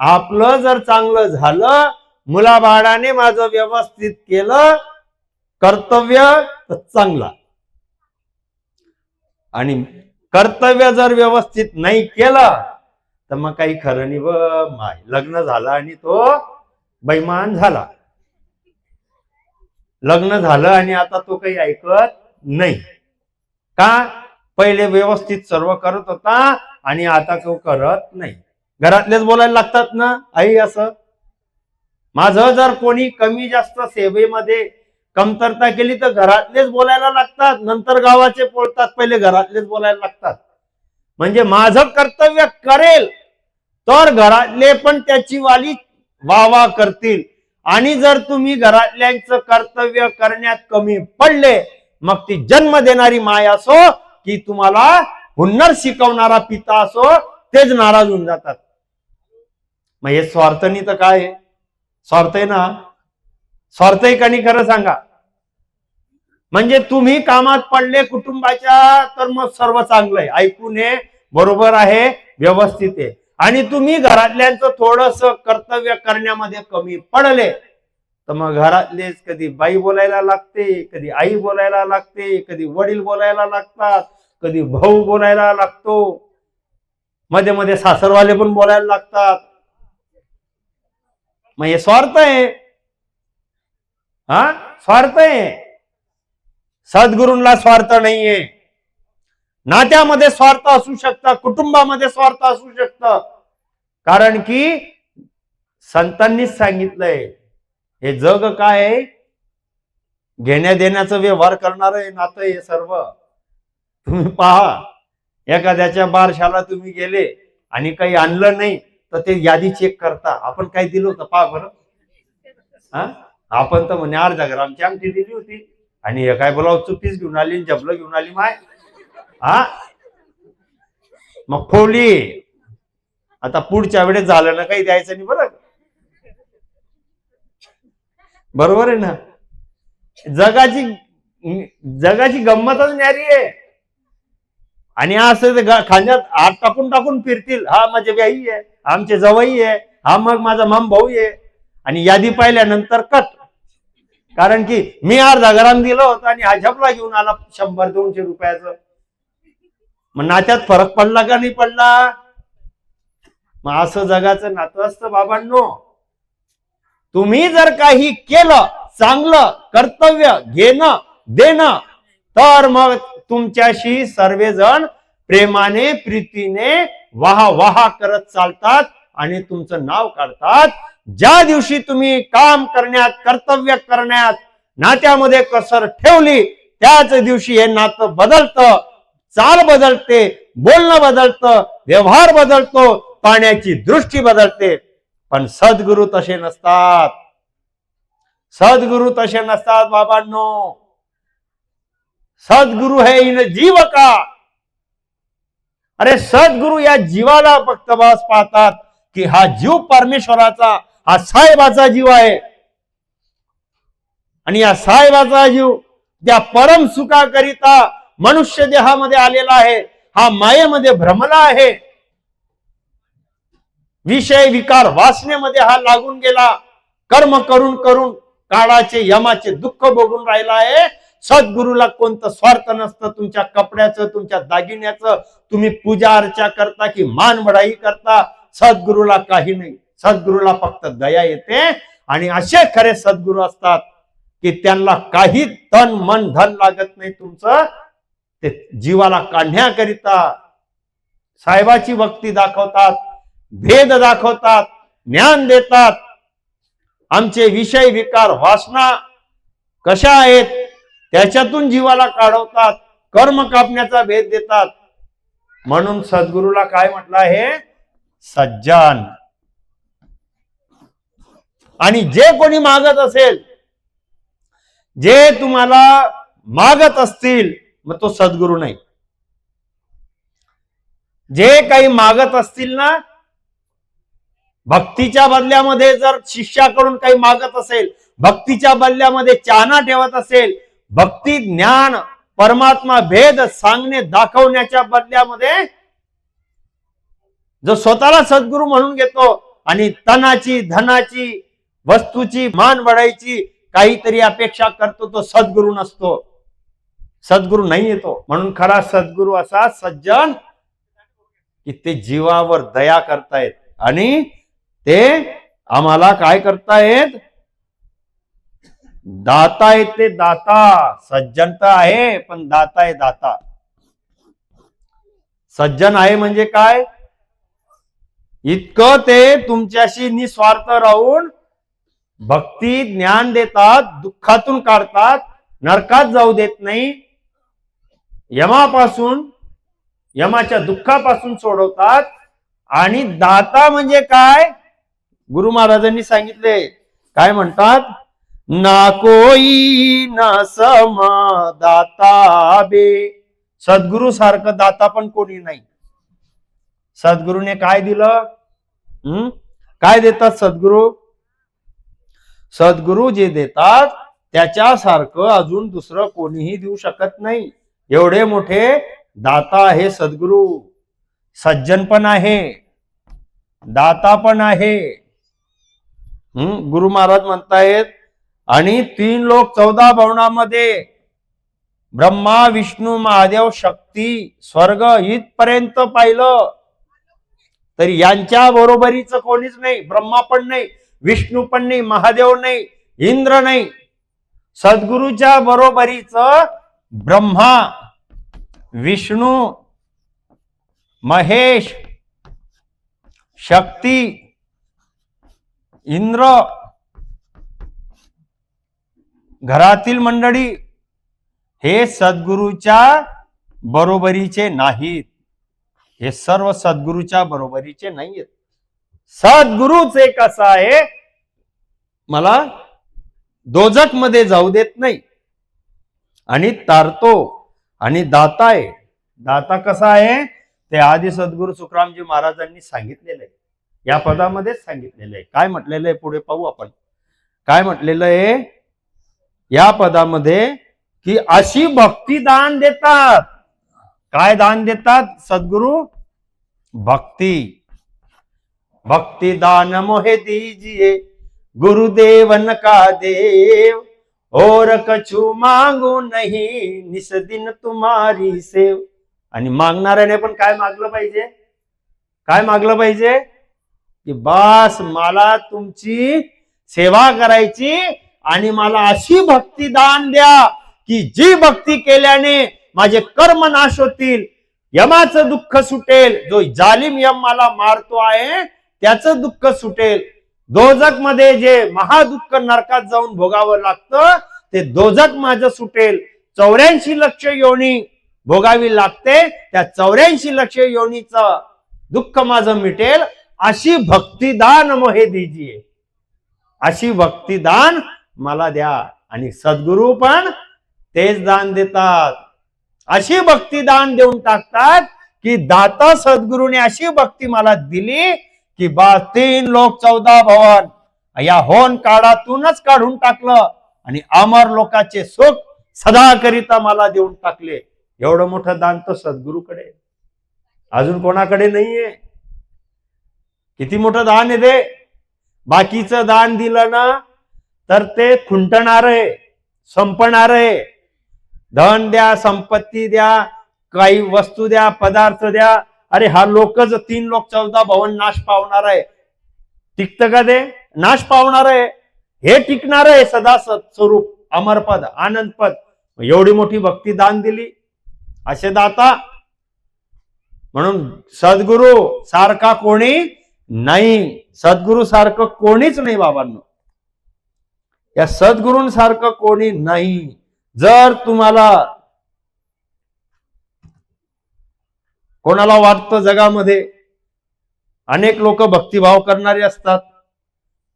[SPEAKER 1] आपलं जर चांगलं झालं, मुलाबाळाने माझं व्यवस्थित केलं कर्तव्य तर चांगला, आणि कर्तव्य जर व्यवस्थित नाही केलं तर मग काही खरं नाही. माय लग्न झालं आणि तो बैमान झाला, लग्न झालं आणि आता तो काही ऐकत नाही. का? पहिले व्यवस्थित सर्व करत होता आणि आता तो करत नाही. घरातलेच बोलायला लागतात ना, आई असं. माझं जर कोणी कमी जास्त सेवेमध्ये कमतरता केली तर घरातलेच बोलायला लागतात, नंतर गावाचे बोलतात, पहिले घरातलेच बोलायला लागतात. म्हणजे माझं कर्तव्य करेल तर घरातले पण त्याची वाली वाह करतील. आणि जर तुम्ही घरातल्यांचं कर्तव्य करण्यात कमी पडले, मग ती जन्म देणारी माय असो की तुम्हाला हुन्नर शिकवणारा पिता असो, तेच नाराज होऊन जातात. मग हे स्वार्थनी तर काय आहे? स्वार्थ आहे ना, स्वार्थ आहे का नाही खरं सांगा. म्हणजे तुम्ही कामात पडले कुटुंबाच्या तर मग सर्व चांगलं आहे, ऐकून हे बरोबर आहे, व्यवस्थित आहे. आणि तुम्ही घरातल्यांचं थोडस कर्तव्य करण्यामध्ये कमी पडले तर मग घरातलेच कधी बाई बोलायला लागते, कधी आई बोलायला लागते, कधी वडील बोलायला लागतात, कधी भाऊ बोलायला लागतो, मध्ये मध्ये सासरवाले पण बोलायला लागतात. मग हे स्वार्थ आहे, हा स्वार्थ आहे. सद्गुरूंना स्वार्थ नाहीये. नात्यामध्ये स्वार्थ असू शकतं, कुटुंबामध्ये स्वार्थ असू शकतं, कारण की संतांनीच सांगितलंय हे जग काय आहे, घेण्या देण्याचा व्यवहार करणार आहे नातं हे सर्व. तुम्ही पहा, एखाद्याच्या बारशाला तुम्ही गेले आणि काही आणलं नाही तर ते यादी चेक करता, आपण काय दिलं होतं पहा बरं. हा, आपण तर म्हणे अर्धा ग्रामची आमटी दिली होती आणि हे काय बोलाव चुपीस घेऊन आली, जबलं घेऊन आली माय. हा, मग खोली. आता पुढच्या वेळेस झालं ना काही द्यायचं नाही बरं. बरोबर आहे ना. जगाची गंमतच न्यारी आहे. आणि असं खांद्यात हात टाकून टाकून फिरतील, हा माझे व्याई आहे, आमचे जवाई आहे, हा मग माझा माम भाऊ आहे. आणि यादी पाहिल्यानंतर कट, कारण की मी अर्धा ग्राम दिलं होतं आणि हा झपला घेऊन आला 100-200 रुपयाचं. मग नात्यात फरक पडला का नाही पडला. मग असं जगाचं नातं असतं बाबांनो. तुम्ही जर काही केलं चांगलं कर्तव्य घेणं देणं, तर मग तुमच्याशी सर्वजण प्रेमाने प्रीतीने वाहा वाहा करत चालतात आणि तुमचं नाव काढतात. ज्या दिवशी तुम्ही काम करण्यात कर्तव्य करण्यात नात्यामध्ये कसर ठेवली, त्याच दिवशी हे नातं बदलतं, चाल बदलते, बोलणं बदलतं, व्यवहार बदलतो, पाहण्याची दृष्टी बदलते. पण सद्गुरू तसे नसतात. सद्गुरू तसे नसतात बाबांनो. सद्गुरू है इन जीव का. अरे सद्गुरू या जीवाला फक्त बस पाहतात की हा जीव परमेश्वराचा, हा साहेबाचा जीव आहे. आणि या साहेबाचा जीव त्या परम सुखाकरिता मनुष्य देहामध्ये आलेला आहे, हा मायेमध्ये भ्रमला आहे, विषय विकार वासनेमध्ये हा लागून गेला, कर्म करून करून काळाचे यमाचे दुःख भोगून राहिला आहे. सद्गुरूला कोणतं स्वार्थ नसतं. तुमच्या कपड्याचं, तुमच्या दागिन्याचं तुम्ही पूजा अर्चा करता की मान बढाई करता, सद्गुरूला काही नाही. सद्गुरूला फक्त दया येते. आणि असे खरे सद्गुरू असतात की त्यांना काही तन मन धन लागत नाही तुमचं. ते जीवाला काढण्याकरिता साहेबाची भक्ती दाखवतात, भेद दाखवतात, ज्ञान देतात. आमचे विषय विकार वासना कशा आहेत त्याच्यातून जीवाला काढवतात, कर्म कापण्याचा भेद देतात. म्हणून सद्गुरूला काय म्हटलं आहे, सज्जन. आणि जे कोणी मागत असेल, जे तुम्हाला मागत असतील, मग तो सद्गुरू नाही. जे काही मागत असतील ना, भक्तीच्या बदल्यामध्ये जर शिष्याकडून काही मागत असेल, भक्तीच्या बदल्यामध्ये चाहना ठेवत असेल, भक्ती ज्ञान परमात्मा भेद सांगणे दाखवण्याच्या बदल्यामध्ये जो स्वतःला सद्गुरू म्हणून घेतो आणि तनाची धनाची वस्तूची मान बढायची काहीतरी अपेक्षा करतो, तो सद्गुरू नसतो. सद्गुरू नाही येतो. म्हणून खरा सद्गुरू असा सज्जन की ते जीवावर दया करतायत आणि ते आम्हाला काय करतायत, दाता येते. दाता सज्जन तर आहे, पण दाता आहे. दाता सज्जन आहे म्हणजे काय, इतकं ते तुमच्याशी निस्वार्थ राहून भक्ती ज्ञान देतात, दुःखातून काढतात, नरकात जाऊ देत नाही, यमापासून यमाच्या दुःखापासून सोडवतात. आणि दाता म्हणजे काय, गुरु महाराजांनी सांगितले, काय म्हणतात, ना कोई न सम दाता बे. सद्गुरु सारखं दाता पण कोणी नाही. सद्गुरूने काय दिलं, काय देतात सद्गुरू. सद्गुरू जे देतात त्याच्यासारखं अजून दुसरं कोणीही देऊ शकत नाही. एवढे मोठे दाता आहे सद्गुरू. सज्जन पण आहे, दाता पण आहे. गुरु महाराज म्हणतायत, आणि 3 लोक 14 भवनामध्ये ब्रह्मा विष्णू महादेव शक्ती स्वर्ग इथपर्यंत पाहिलं तरी यांच्या बरोबरीचं कोणीच नाही. ब्रह्मा पण नाही, विष्णू पण नाही, महादेव नाही, इंद्र नाही. सद्गुरूच्या बरोबरीचं ब्रह्मा, विष्णू, महेश, शक्ती, इंद्र, घरातील मंडळी हे सद्गुरूच्या बरोबरीचे नाहीत. हे सर्व सद्गुरूच्या बरोबरीचे नाहीत. सद्गुरूच एक असा आहे, मला दोजक मध्ये जाऊ देत नाही आणि तारतो आणि दाता आहे. दाता कसा आहे ते आदि सद्गुरू सुखरामजी महाराजांनी सांगितलेलं आहे. या पदामध्येच सांगितलेलं आहे. काय म्हटलेलं आहे पुढे पाहू आपण. काय म्हटलेलं आहे या पदामध्ये की अशी भक्ती दान देतात. काय दान देतात सद्गुरु? भक्ती. भक्ति दान मोहे दीजिए गुरुदेवन का देव, और कछु मांगू नहीं निस दिन तुम्हारी सेव. आणि मागणाऱ्याने पण काय मागलं पाहिजे? काय मागलं पाहिजे? की बस मला तुमची सेवा करायची आणि मला अशी भक्ती दान द्या की जी भक्ती केल्याने माझे कर्म नाश होतील, यमाचं दुःख सुटेल. जो जालिम यम मला मारतो आहे त्याचं दुःख सुटेल. दोजक मध्ये जे महादुःख नरकात जाऊन भोगावं लागतं ते दोजक माझं सुटेल. 84 लक्ष योनी भोगावी लागते, त्या 84 लक्ष योनीचं दुःख माझं मिटेल. अशी भक्तिदान मोहे दीजिए. अशी भक्तिदान मला द्या. आणि सद्गुरू पण तेच दान देतात. अशी भक्तिदान देऊन टाकतात की दाता सद्गुरूने अशी भक्ती मला दिली की 3 लोक 14 भवन या होन काळातूनच काढून टाकलं आणि अमर लोकाचे सुख सदा करिता मला देऊन टाकले. एवढं मोठं दान तर सद्गुरूकडे, अजून कोणाकडे नाहीये. किती मोठं दान आहे ते. बाकीचं दान दिलं ना तर ते खुंटणार आहे, संपणार आहे. धन द्या, संपत्ती द्या, काही वस्तू द्या, पदार्थ द्या. अरे हा लोकच 3 लोक 14 भवन नाश पावणार आहे. टिकतं का ते? नाश पावणार आहे. हे टिकणार आहे सदा स्वरूप अमरपद आनंदपद. एवढी मोठी भक्ती दान दिली असे दाता. म्हणून सद्गुरू सारखा कोणी नाही. सद्गुरू सारखं कोणीच नाही बाबांनो. या सद्गुरूंसारखं कोणी नाही. जर तुम्हाला कोणाला वाटतं जगामध्ये अनेक लोक भक्तिभाव करणारे असतात.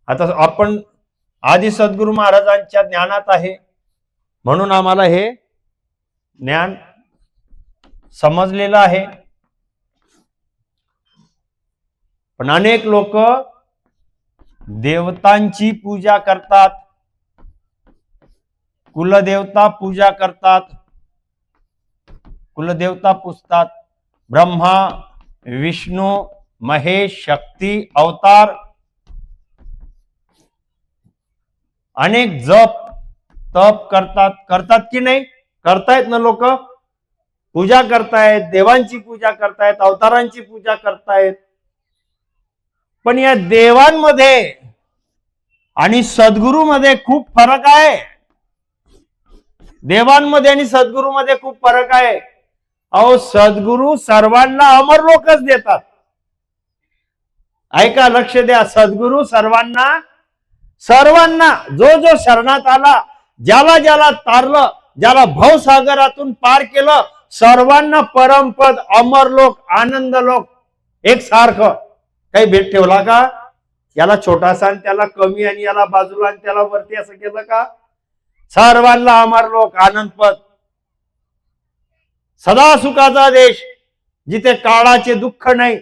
[SPEAKER 1] आता आपण आदि सद्गुरू महाराजांच्या ज्ञानात आहे म्हणून आम्हाला हे ज्ञान समजलेलं आहे. पण अनेक लोक देवतांची पूजा करतात, कुलदेवता पूजा करतात, कुलदेवता पुजतात. ब्रह्मा, विष्णू, महेश, शक्ती, अवतार, अनेक जप तप करतात की नाही? करतायत ना लोक. पूजा करतायत, देवांची पूजा करतायत, अवतारांची पूजा करतायत. पण या देवांमध्ये आणि सद्गुरूमध्ये खूप फरक आहे. देवांमध्ये आणि सद्गुरूमध्ये खूप फरक आहे. अहो सद्गुरू सर्वांना अमरलोकच देतात. ऐका, लक्ष द्या. सद्गुरू सर्वांना जो शरणात आला, ज्याला ज्याला तारलं, ज्याला भवसागरातून पार केलं, सर्वांना परमपद, अमरलोक, आनंदलोक एकसारखं. काही भेट ठेवला का? याला छोटासा आणि त्याला कमी आणि याला बाजूला आणि त्याला वरती असं केलं का? सर्वांना अमरलोक, आनंदपद, सदा सुखाचा देश, जिथे काळाचे दुःख नाही,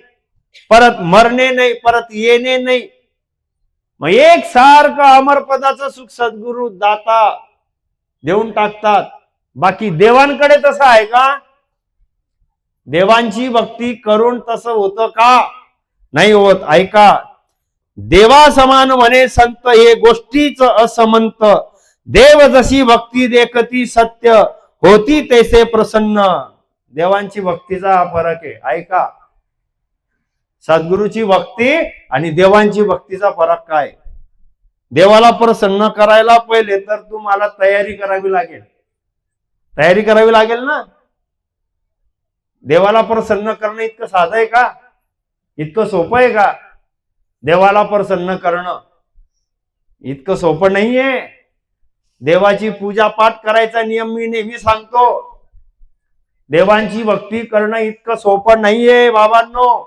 [SPEAKER 1] परत मरणे नाही, परत येणे नाही. मग एक सारखं अमरपदाचं सुख सद्गुरू दाता देऊन टाकतात. बाकी देवांकडे तसं आहे का? देवांची भक्ती करून तसं होतं का? नाही होत. ऐका, देवा समान म्हणे संत, हे गोष्टीच असमंत. देव जशी भक्ती देखती सत्य, होती तैसे प्रसन्न. देवांची भक्तीचा हा फरक आहे. ऐका, सद्गुरूची भक्ती आणि देवांची भक्तीचा फरक काय? देवाला प्रसन्न करायला पहिले तर तुम्हाला तयारी करावी लागेल. तयारी करावी लागेल ना. देवाला प्रसन्न करणं इतकं साधं आहे का? इतकं सोपं आहे का? देवाला प्रसन्न करणं इतकं सोपं नाहीये. देवाची पूजा पाठ करायचा नियम मी नेहमी सांगतो. देवांची भक्ती करणं इतकं सोपं नाहीये बाबांनो.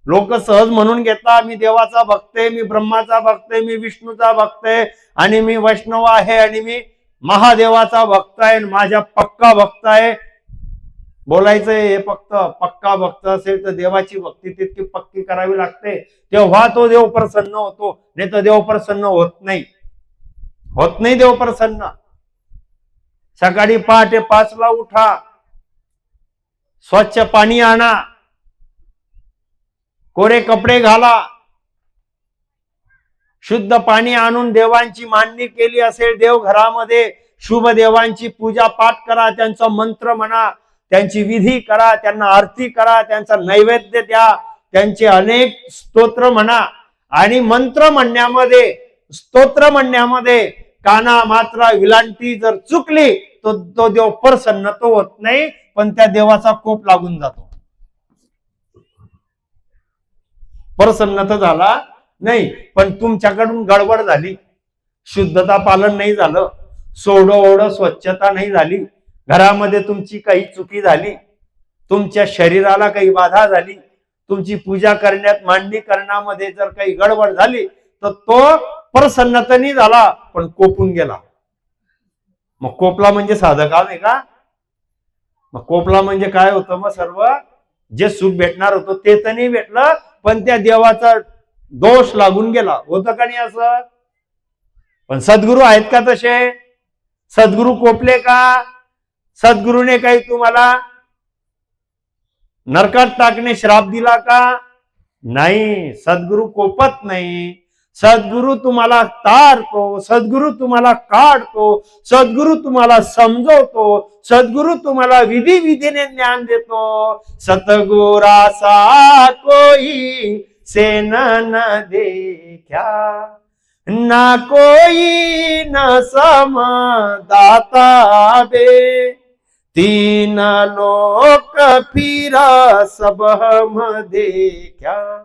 [SPEAKER 1] लोक सहज म्हणून घेता मी देवाचा भक्त आहे, मी ब्रह्माचा भक्त आहे, मी विष्णूचा भक्त आहे, आणि मी वैष्णव आहे, आणि मी महादेवाचा भक्त आहे, माझ्या पक्का भक्त आहे. बोलायचंय हे फक्त पक्का भक्त असेल तर देवाची भक्ती तितकी पक्की करावी लागते, तेव्हा तो देव प्रसन्न होतो. नाही तर देव प्रसन्न होत नाही. होत नाही देव प्रसन्न. सकाळी पहाटे 5ला उठा, स्वच्छ पाणी आणा, कोरे कपडे घाला, शुद्ध पाणी आणून देवांची मांडणी केली असेल देवघरामध्ये, शुभ देवांची पूजा पाठ करा, त्यांचा मंत्र म्हणा, त्यांची विधी करा, त्यांना आरती करा, त्यांचा नैवेद्य द्या, त्यांचे अनेक स्तोत्र म्हणा. आणि मंत्र म्हणण्यामध्ये, स्तोत्र म्हणण्यामध्ये काना मात्रा विलांटी जर चुकली तर तो देव प्रसन्न तो होत नाही, पण त्या देवाचा कोप लागून जातो. प्रसन्न तर झाला नाही, पण तुमच्याकडून गडबड झाली, शुद्धता पालन नाही झालं, सोडं ओढं स्वच्छता नाही झाली, घरामध्ये तुमची काही चुकी झाली, तुमच्या शरीराला काही बाधा झाली, तुमची पूजा करण्यात मांडणी करण्यामध्ये जर काही गडबड झाली तर तो प्रसन्न तर नाही झाला, पण कोपून गेला. मग कोपला म्हणजे साधं काम आहे का? मग कोपला म्हणजे काय होतं? मग सर्व जे सुख भेटणार होतं ते तर नाही भेटलं, पण त्या देवाचा दोष लागून गेला. होतं का नाही असं? पण सद्गुरू आहेत का तसे? सद्गुरू कोपले का? सद्गुरूने काही तुम्हाला नरकात टाकणे श्राप दिला का? नाही, सद्गुरू कोपत नाही. सद्गुरू तुम्हाला तारतो, सद्गुरू तुम्हाला काढतो, सद्गुरू तुम्हाला समजवतो, सद्गुरू तुम्हाला विधी विधीने ज्ञान देतो. सतगुरासा कोई सेन न देखा, ना कोई न समदाता बे, तीन लोक फिरा सब हम देखा,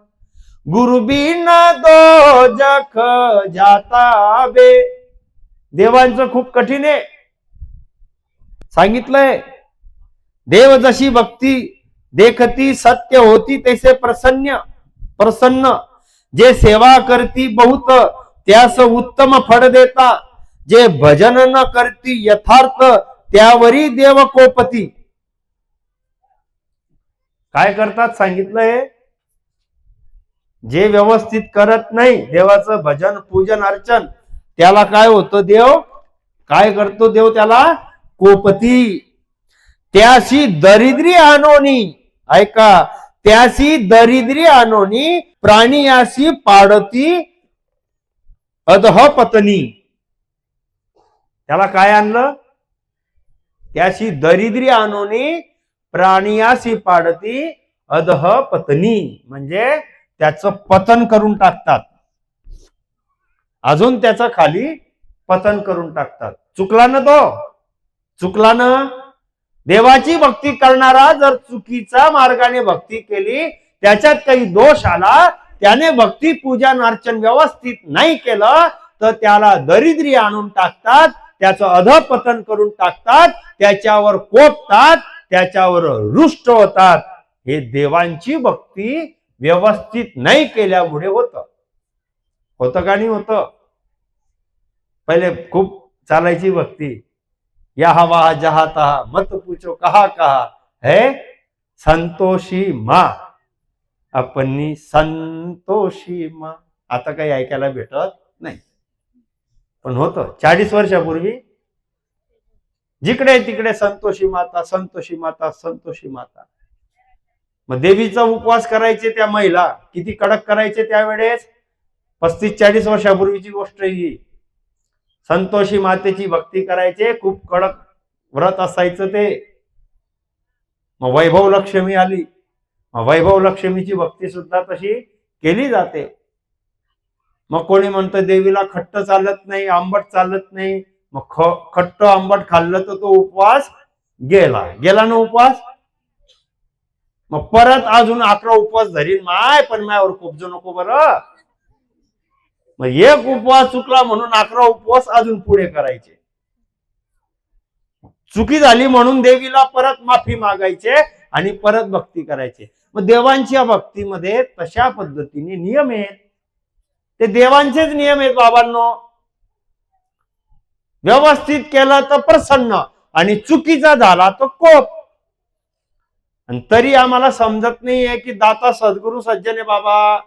[SPEAKER 1] गुरु बिन दो जख जाता बे. देवांचं खूप कठीण आहे. सांगितलंय, देव जशी भक्ती देखती सत्य होती तैसे प्रसन्न प्रसन्न, जे सेवा करती बहुत त्यास उत्तम फळ देता, जे भजन न करती यथार्थ त्यावरी देव कोपती. काय करतात सांगितलंय? जे व्यवस्थित करत नाही देवाचं भजन पूजन अर्चन, त्याला काय होतं? देव काय करतो? देव त्याला कोपती. त्याशी दरिद्री आणोनी, ऐका, त्याशी दरिद्री आणोनी प्राणियाशी पाडती अधह पत्नी. त्याला काय आणलं? त्याशी दरिद्री आणोनी प्राणियाशी पाडती अधह पत्नी, म्हणजे त्याचं पतन करून टाकतात, अजून त्याचं खाली पतन करून टाकतात. चुकला ना तो, चुकला ना. देवाची भक्ती करणारा जर चुकीच्या मार्गाने भक्ती केली, त्याच्यात काही दोष आला, त्याने भक्ती पूजन अर्चन व्यवस्थित नाही केलं तर त्याला दरिद्री आणून टाकतात, त्याचं अधपतन करून टाकतात, त्याच्यावर कोपतात, त्याच्यावर रुष्ट होतात. हे देवांची भक्ती व्यवस्थित नाही केल्यामुळे होतं. होतं का नाही होतं? पहिले खूप चालायची भक्ती, यहाँ वहा जहा तहा मत पूछो कहा कहा है संतोषी माँ, अपनी संतोषी माँ. आता काही ऐकायला भेटत नाही, पण होतं 40 वर्षापूर्वी. जिकडे तिकडे संतोषी माता, संतोषी माता, संतोषी माता. मग देवीचा उपवास करायचे त्या महिला, किती कडक करायचे त्यावेळेस. 35-40 वर्षापूर्वीची गोष्ट ही. संतोषी मातेची भक्ती करायचे, खूप कडक व्रत असायचं ते. मग वैभव लक्ष्मी आली, मग वैभव लक्ष्मीची भक्ती सुद्धा तशी केली जाते. मग कोणी म्हणतं देवीला खट्ट चालत नाही, आंबट चालत नाही. मग खट्ट आंबट खाल्लं तर तो उपवास गेला ना उपवास. मग परत अजून 11 उपवास धरीन माय, पण मायावर कोपजू नको बरं. मग एक उपवास चुकला म्हणून 11 उपवास अजून पुढे करायचे. चुकी झाली म्हणून देवीला परत माफी मागायचे आणि परत भक्ती करायचे. मग देवांच्या भक्तीमध्ये तशा पद्धतीने नियम आहेत. ते देवांचेच नियम आहेत बाबांनो. व्यवस्थित केलं तर प्रसन्न आणि चुकीचा झाला तर कोप. आणि तरी आम्हाला समजत नाहीये की दाता सद्गुरु सज्जने बाबा,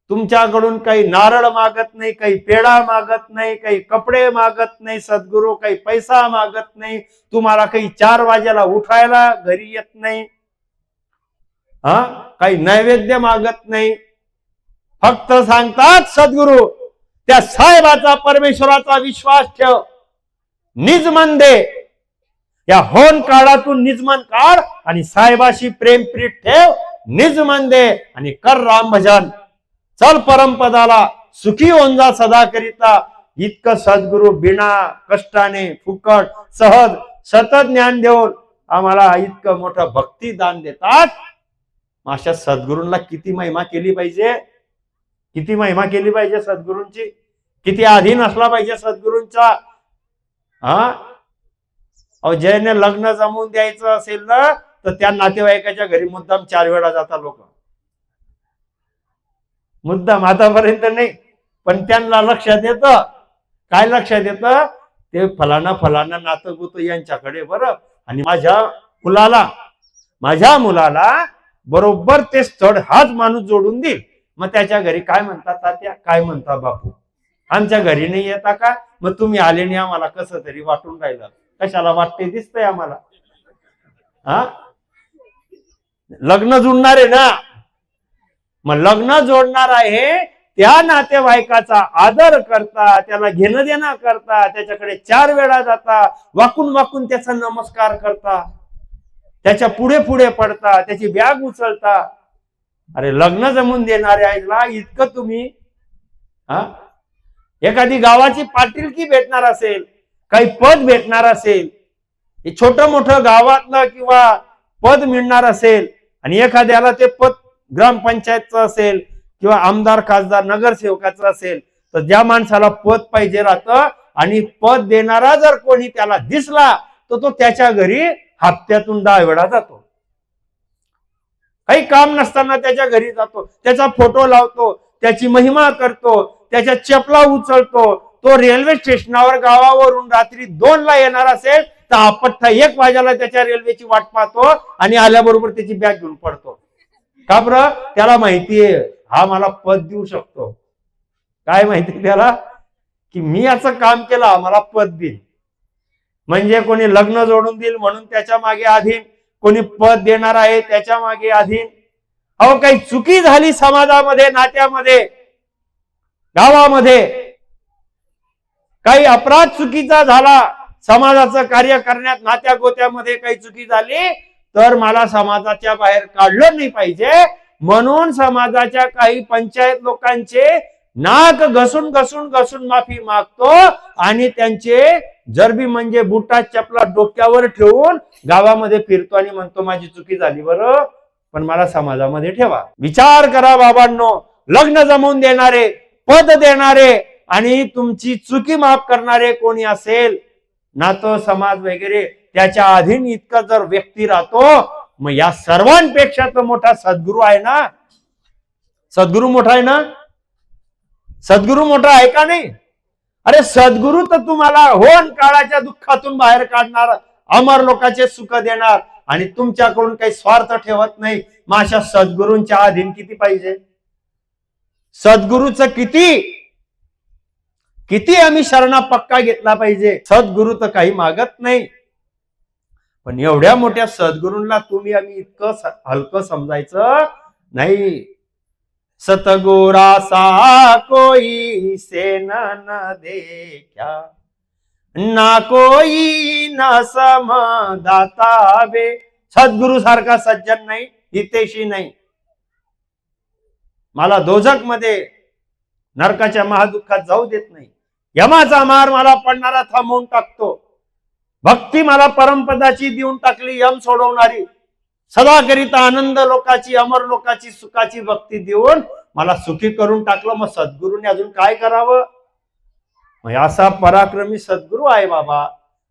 [SPEAKER 1] तुमच्याकडून काही नारळ मागत नाही, काही पेढा मागत नाही, काही कपडे मागत नाही सद्गुरु, काही पैसा मागत नाही, तुम्हाला काही 4 वाजेला उठायला घरी येत नाही, काही नैवेद्य मागत नाही. फक्त सांगतात सद्गुरु त्या साहेबाचा परमेश्वराचा विश्वास ठेव, निजमन दे, या होन काळातून निजमन काढ आणि साहेबाशी प्रेमप्रीत ठेव, निजमन दे आणि कर राम भजन, चल परमपदाला, सुखी होऊन जा सदा करिता. इतकं सद्गुरु बिना कष्टाने फुकट सहज सतत ज्ञान देऊन आम्हाला इतकं मोठं भक्ती दान देतात. अशा सद्गुरूंना किती महिमा केली पाहिजे, किती महिमा केली पाहिजे सद्गुरूंची, किती अधीन असला पाहिजे सद्गुरूंचा. ज्याने लग्न जमवून द्यायचं असेल ना, तर त्या नातेवाईकाच्या घरी मुद्दाम 4 वेळा जातात लोक. मुद्दाम, आतापर्यंत नाही, पण त्यांना लक्षात येतं. काय लक्षात येतं? ते फलाना नातं गुत यांच्याकडे बरं, आणि माझ्या मुलाला बरोबर ते स्थळ हाच माणूस जोडून देईल. मग त्याच्या घरी काय म्हणतात तात्या, काय म्हणता बापू, आमच्या घरी नाही येता का? मग तुम्ही आले नाही, आम्हाला कसं तरी वाटून राहिलं. कशाला वाटते दिसतंय आम्हाला. लग्न जुळणार आहे ना, मग लग्न जोडणार आहे त्या नातेवाईकाचा आदर करता, त्याला घेणं देणं करता, त्याच्याकडे 4 वेळा जाता, वाकून त्याचा नमस्कार करता, त्याच्या पुढे पडता, त्याची बॅग उचलता. अरे लग्न जमून देणारे आईला इतकं तुम्ही. एखादी गावाची पाटीलकी भेटणार असेल, काही पद भेटणार असेल, हे छोटं मोठं गावातलं किंवा पद मिळणार असेल, आणि एखाद्याला ते पद ग्रामपंचायतचं असेल किंवा आमदार खासदार नगरसेवकाचं असेल, तर ज्या माणसाला पद पाहिजे राहतं आणि पद देणारा जर कोणी त्याला दिसला तर तो त्याच्या घरी हप्त्यातून 10 वेळा जातो. काही काम नसताना त्याच्या घरी जातो, त्याचा फोटो लावतो, त्याची महिमा करतो, त्याच्या चपला उचलतो. तो रेल्वे स्टेशनावर गावावरून रात्री 2ला येणार असेल तर आपठ्ठा 1 वाजेला त्याच्या रेल्वेची वाट पाहतो आणि आल्याबरोबर त्याची बॅग घेऊन पडतो. का बरं? त्याला माहितीये हा मला पद देऊ शकतो. काय माहिती त्याला? की मी याचं काम केलं, आम्हाला पद देईल. म्हणजे कोणी लग्न जोडून देईल म्हणून त्याच्या मागे अधीन, कोणी पद देणार आहे त्याच्या मागे अधीन. अहो काही चुकी झाली समाजामध्ये, नात्यामध्ये, गावामध्ये, काही अपराध चुकीचा झाला, समाजाचं कार्य करण्यात नात्या गोत्यामध्ये काही चुकी झाली, तर मला समाजाच्या बाहेर काढलं नाही पाहिजे. म्हणून समाजाच्या काही पंचायत लोकांचे नाक घसून माफी मागतो आणि त्यांचे जरबी म्हणजे बुटा चपला डोक्यावर ठेवून गावामध्ये फिरतो आणि म्हणतो माझी चुकी झाली बरं, पण मला समाजामध्ये ठेवा. विचार करा बाबांनो, लग्न जमवून देणारे, पद देणारे आणि तुमची चुकी माफ करणारे कोणी असेल, नातं समाज वगैरे, त्याच्या अधीन इतका जर व्यक्ती राहतो, मग या सर्वांपेक्षा तर मोठा सद्गुरू आहे ना. सद्गुरू मोठा आहे ना. सद्गुरू मोठा आहे का नाही? अरे सद्गुरू तर तुम्हाला होन काळाच्या दुःखातून बाहेर काढणार, अमर लोकांचे सुख देणार आणि तुमच्याकडून काही स्वार्थ ठेवत नाही. मग अशा सद्गुरूंच्या अधीन किती पाहिजे? सद्गुरूचं किती आम्ही शरणा पक्का घेतला पाहिजे. सद्गुरू तर काही मागत नाही, पण एवढ्या मोठ्या सद्गुरूंना आम्ही इतकं हलकं समजायचं नाही. सतगुरा सा कोई से न देखा, ना कोई न समदाता बे. सद्गुरु सारखा सज्जन नाही, हितेशी नाही. मला दोजक मध्ये नरकाच्या महादुःखात जाऊ देत नाही. यमाचा मार मला पडणारा थांबवून टाकतो. भक्ती मला परमपदाची देऊन टाकली, यम सोडवणारी. सदा करिता आनंद लोकाची, अमर लोकाची, सुखाची भक्ती देऊन मला सुखी करून टाकलं. मग सद्गुरूने अजून काय करावं? मग असा पराक्रमी सद्गुरू आहे बाबा.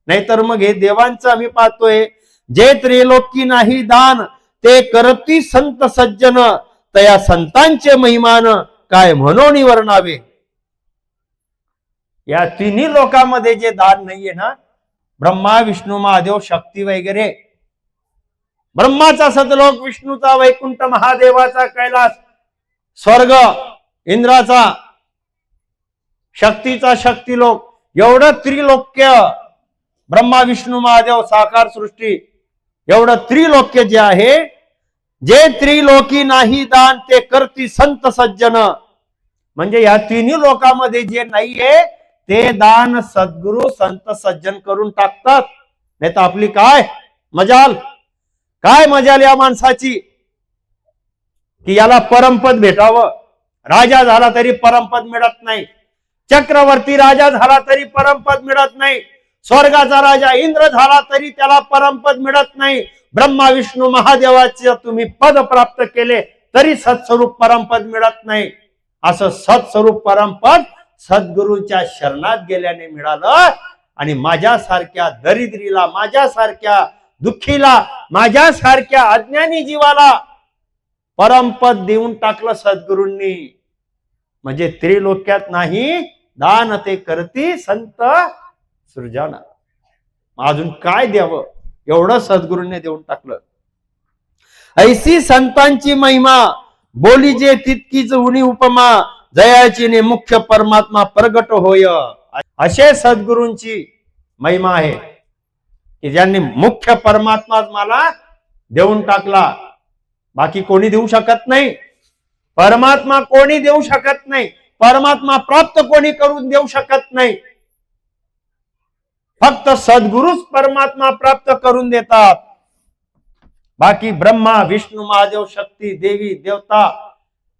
[SPEAKER 1] नाहीतर मग हे देवांचं आम्ही पाहतोय, जे त्रिलोकी नाही दान ते करती संत सज्जन, तया संतांचे महिमान काय म्हणून वर्णावे. या तिन्ही लोकांमध्ये जे दान नाहीये ना, ब्रह्मा विष्णू महादेव शक्ती वगैरे, ब्रह्माचा सतलोक, विष्णूचा वैकुंठ, महादेवाचा कैलास, स्वर्ग, इंद्राचा, शक्तीचा शक्तिलोक, एवढं त्रिलोक्य ब्रह्मा विष्णू महादेव साकार सृष्टी, एवढं त्रिलोक्य जे आहे, जे त्रिलोकी नाही दान ते करती संत सज्जन. म्हणजे या तिन्ही लोकांमध्ये जे नाहीये ते दान सद्गुरू संत सज्जन करून टाकतात. नाही तर आपली काय मजाल, काय मजाल या माणसाची की याला परमपद भेटावं. राजा झाला तरी परमपद मिळत नाही, चक्रवर्ती राजा झाला तरी परमपद मिळत नाही, स्वर्गाचा राजा इंद्र झाला तरी त्याला परमपद मिळत नाही. ब्रह्मा विष्णू महादेवाचे तुम्ही पद प्राप्त केले तरी सत्स्वरूप परमपद मिळत नाही. असं सत्स्वरूप परमपद सद्गुरूंच्या शरणात गेल्याने मिळालं. आणि माझ्यासारख्या दरिद्रीला, माझ्यासारख्या दुःखीला, माझ्यासारख्या अज्ञानी जीवाला परमपद देऊन टाकलं सद्गुरूंनी. म्हणजे त्रिलोक्यात नाही दान ते करती संत सृजन. अजून काय द्यावं, एवढं सद्गुरूंनी देऊन टाकलं. ऐसी संतांची महिमा बोली जे तितकीच उणी उपमा, जयाची ने मुख्य परमात्मा प्रगट होय. असे सद्गुरूंची महिमा आहे की ज्यांनी मुख्य परमात्मा मला देऊन टाकला. बाकी कोणी देऊ शकत नाही. परमात्मा कोणी देऊ शकत नाही. परमात्मा प्राप्त कोणी करून देऊ शकत नाही. फक्त सद्गुरूच परमात्मा प्राप्त करून देतात. बाकी ब्रह्मा विष्णू महादेव शक्ती देवी देवता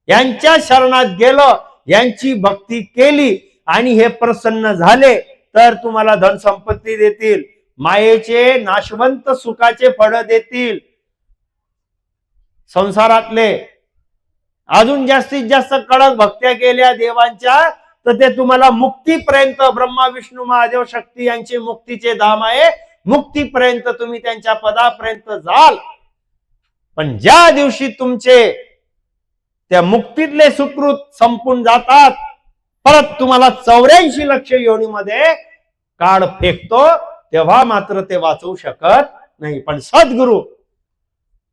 [SPEAKER 1] यांच्या शरणात गेलं, यांची भक्ती केली आणि हे प्रसन्न झाले तर तुम्हाला धन संपत्ती देतील, मायेचे नाशवंत सुखाचे फळ देतील. संसारातले अजून जास्तीत जास्त कडक भक्त्या केल्या देवांच्या तर ते तुम्हाला मुक्तीपर्यंत, ब्रह्मा विष्णू महादेव शक्ती यांचे मुक्तीचे धाम आहे, मुक्तीपर्यंत तुम्ही त्यांच्या पदापर्यंत जाल. पण ज्या दिवशी तुमचे त्या मुक्तीतले सुकृत संपून जातात, परत तुम्हाला 84 लक्ष योनीमध्ये काळ फेकतो, तेव्हा मात्र ते वाचवू शकत नाही.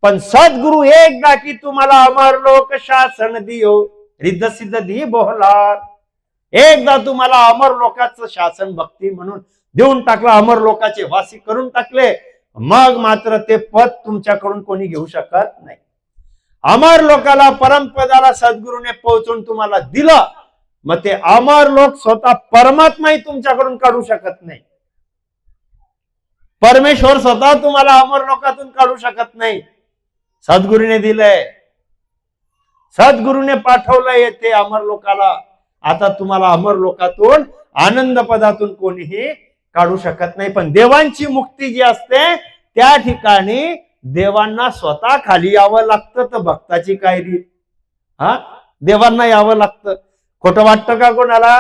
[SPEAKER 1] पण सद्गुरु एकदा की तुम्हाला अमर लोक शासन दियो, रिद्ध सिद्ध दी बोहलार. एकदा तुम्हाला अमर लोकांचं शासन भक्ती म्हणून देऊन टाकलं, अमर लोकाचे वासी करून टाकले, मग मात्र ते पद तुमच्याकडून कोणी घेऊ शकत नाही. अमर लोकाला परमपदाला सद्गुरूने पोहोचून तुम्हाला दिलं, मग ते अमर लोक स्वतः परमात्माही तुमच्याकडून काढू शकत नाही. परमेश्वर स्वतः तुम्हाला अमर लोकातून काढू शकत नाही. सद्गुरूने दिलंय, सद्गुरूने पाठवलंय ते अमर लोकाला. आता तुम्हाला अमर लोकातून आनंद पदातून कोणीही काढू शकत नाही. पण देवांची मुक्ती जी असते त्या ठिकाणी देवांना स्वतः खाली यावं लागतं. तर भक्ताची काय रीत, देवांना यावं लागतं. खोटं वाटतं का कोणाला?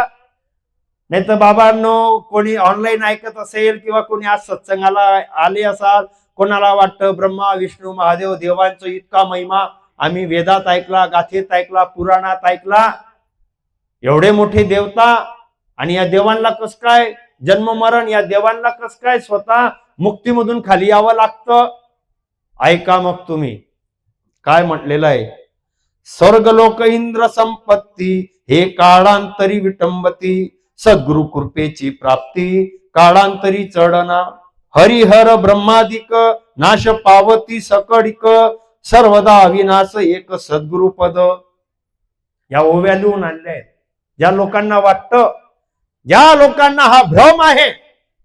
[SPEAKER 1] नाही तर बाबांनो, कोणी ऑनलाईन ऐकत असेल किंवा कोणी आज सत्संगाला आले असाल, कोणाला वाटतं ब्रह्मा विष्णू महादेव देवांचं इतका महिमा आम्ही वेदात ऐकला, गाथेत ऐकला, पुराणात ऐकला, एवढे मोठे देवता, आणि या देवांना कस काय जन्म मरण, या देवांना कस काय स्वतः मुक्तीमधून खाली यावं लागतं? ऐका मग तुम्ही काय म्हटलेलं आहे. स्वर्गलोक इंद्र संपत्ती हे काळांतरी विटंबती, सद्गुरु कृपेची प्राप्ती काळांतरी चढना. हरिहर ब्रह्मादिक नाश पावती सकडिक, सर्वदा अविनाश एक सद्गुरु पद. या ओव्या लिहून आणल्या आहेत. ज्या लोकांना वाटतं, ज्या लोकांना हा भ्रम आहे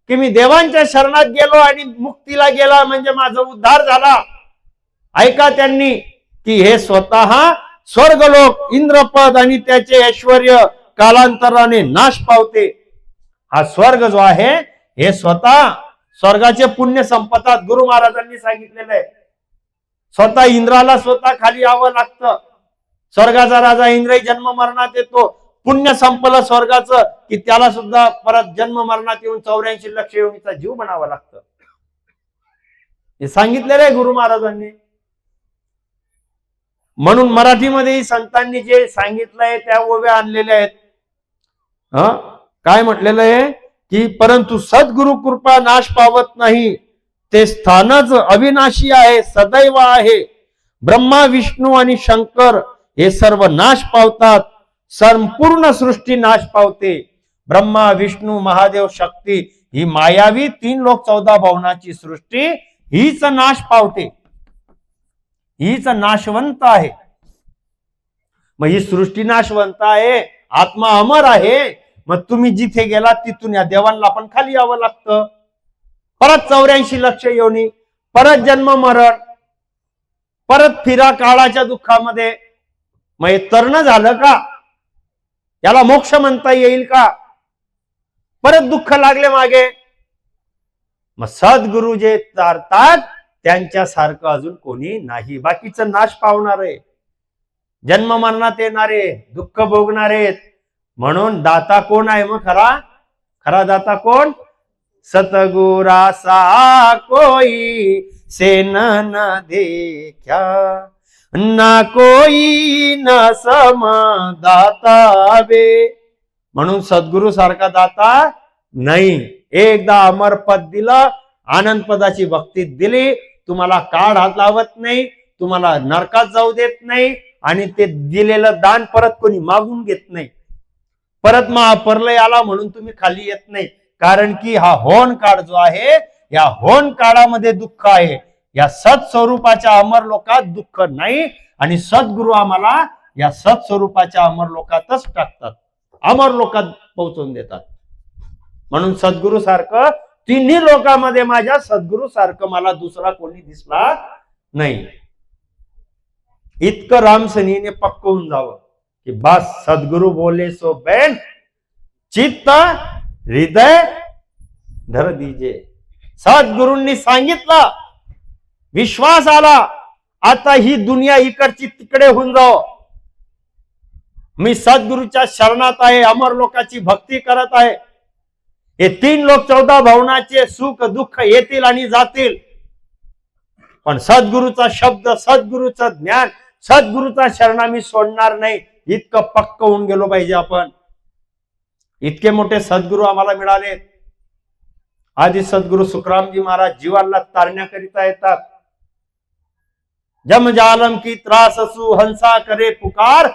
[SPEAKER 1] की मी देवांच्या शरणात गेलो आणि मुक्तीला गेला म्हणजे माझा उद्धार झाला, ऐका त्यांनी की हे स्वतः स्वर्गलोक इंद्रपद आणि त्याचे ऐश्वर्य कालांतराने नाश पावते. हा स्वर्ग जो आहे हे स्वतः स्वर्गाचे पुण्य संपतात. गुरु महाराजांनी सांगितलेलं आहे. स्वतः इंद्राला स्वतः खाली यावं लागतं. स्वर्गाचा राजा इंद्र जन्म मरणात येतो. पुण्य संपलं स्वर्गाचं की त्याला सुद्धा परत जन्म मरणात येऊन 84 लक्ष योनीचा जीव बनावा लागतं. हे सांगितलेलं आहे गुरु महाराजांनी. म्हणून मराठीमध्ये संतांनी जे सांगितलंय त्या ओव्या आणलेल्या आहेत. काय म्हटलेलं आहे की परंतु सद्गुरु कृपा नाश पावत नाही, ते स्थानच अविनाशी आहे, सदैव आहे. ब्रह्मा विष्णू आणि शंकर हे सर्व नाश पावतात, संपूर्ण सृष्टी नाश पावते. ब्रह्मा विष्णू महादेव शक्ती ही मायावी 3 लोक 14 भवनाची सृष्टी हीच नाश पावते, हीच नाशवंत आहे. मग ही सृष्टी नाशवंत आहे, आत्मा अमर आहे. मग तुम्ही जिथे गेला तिथून या देवांना पण खाली यावं लागतं. परत 84 लक्ष योनी, परत जन्म मरण, परत फिरा काळाच्या दुःखामध्ये. मग हे तरण झालं का? याला मोक्ष म्हणता येईल का? परत दुःख लागले मागे. मग सद्गुरु जे तारतात त्यांच्यासारखं अजून कोणी नाही. बाकीचं नाश पावणार आहे, जन्म मरणात येणारे, दुःख भोगणारे. म्हणून दाता कोण आहे? मग खरा दाता कोण? सतगुरा सा कोई सेन न देखा, ना कोई न सम दाता बे. म्हणून सद्गुरु सारखा दाता नाही. एकदा अमर पद दिलं, आनंद पदाची भक्ती दिली, तुम्हाला काढ हात लावत नाही, तुम्हाला नरकात जाऊ देत नाही, आणि ते दिलेलं दान परत कोणी मागून घेत नाही. परत महाप्रलय आला म्हणून तुम्ही खाली येत नाही. कारण की हा होन काळ जो आहे, या होन काळामध्ये दुःख आहे. या सत्स्वरूपाच्या अमर लोकात दुःख नाही. आणि सद्गुरु आम्हाला या सत्स्वरूपाच्या अमर लोकातच टाकतात, अमर लोकात पोहोचून देतात. म्हणून सद्गुरु सारखं 3 लोकांमध्ये माझ्या सद्गुरु सारखं मला दुसरा कोणी दिसला नाही. इतकं रामसनीने पक्क होऊन जावं की बस सद्गुरु बोले सो बैन, चित्त हृदय धर दीजे. सद्गुरूंनी सांगितलं, विश्वास आला, आता ही दुनिया इकडची तिकडे होऊन जाव. मी सद्गुरूच्या शरणात आहे, अमर लोकाची भक्ती करत आहे. हे 3 लोक 14 भवनाचे सुख दुःख येतील आणि जातील, पण सद्गुरूचा शब्द, सद्गुरूचं ज्ञान, सद्गुरूचा शरणा मी सोडणार नाही. इतकं पक्क होऊन गेलो पाहिजे आपण. इतके मोठे सद्गुरू आम्हाला मिळाले. आदि सद्गुरू सुखरामजी महाराज जीवाला तारण्याकरिता येतात. जम जालम की त्रास असू हंसा करे पुकार,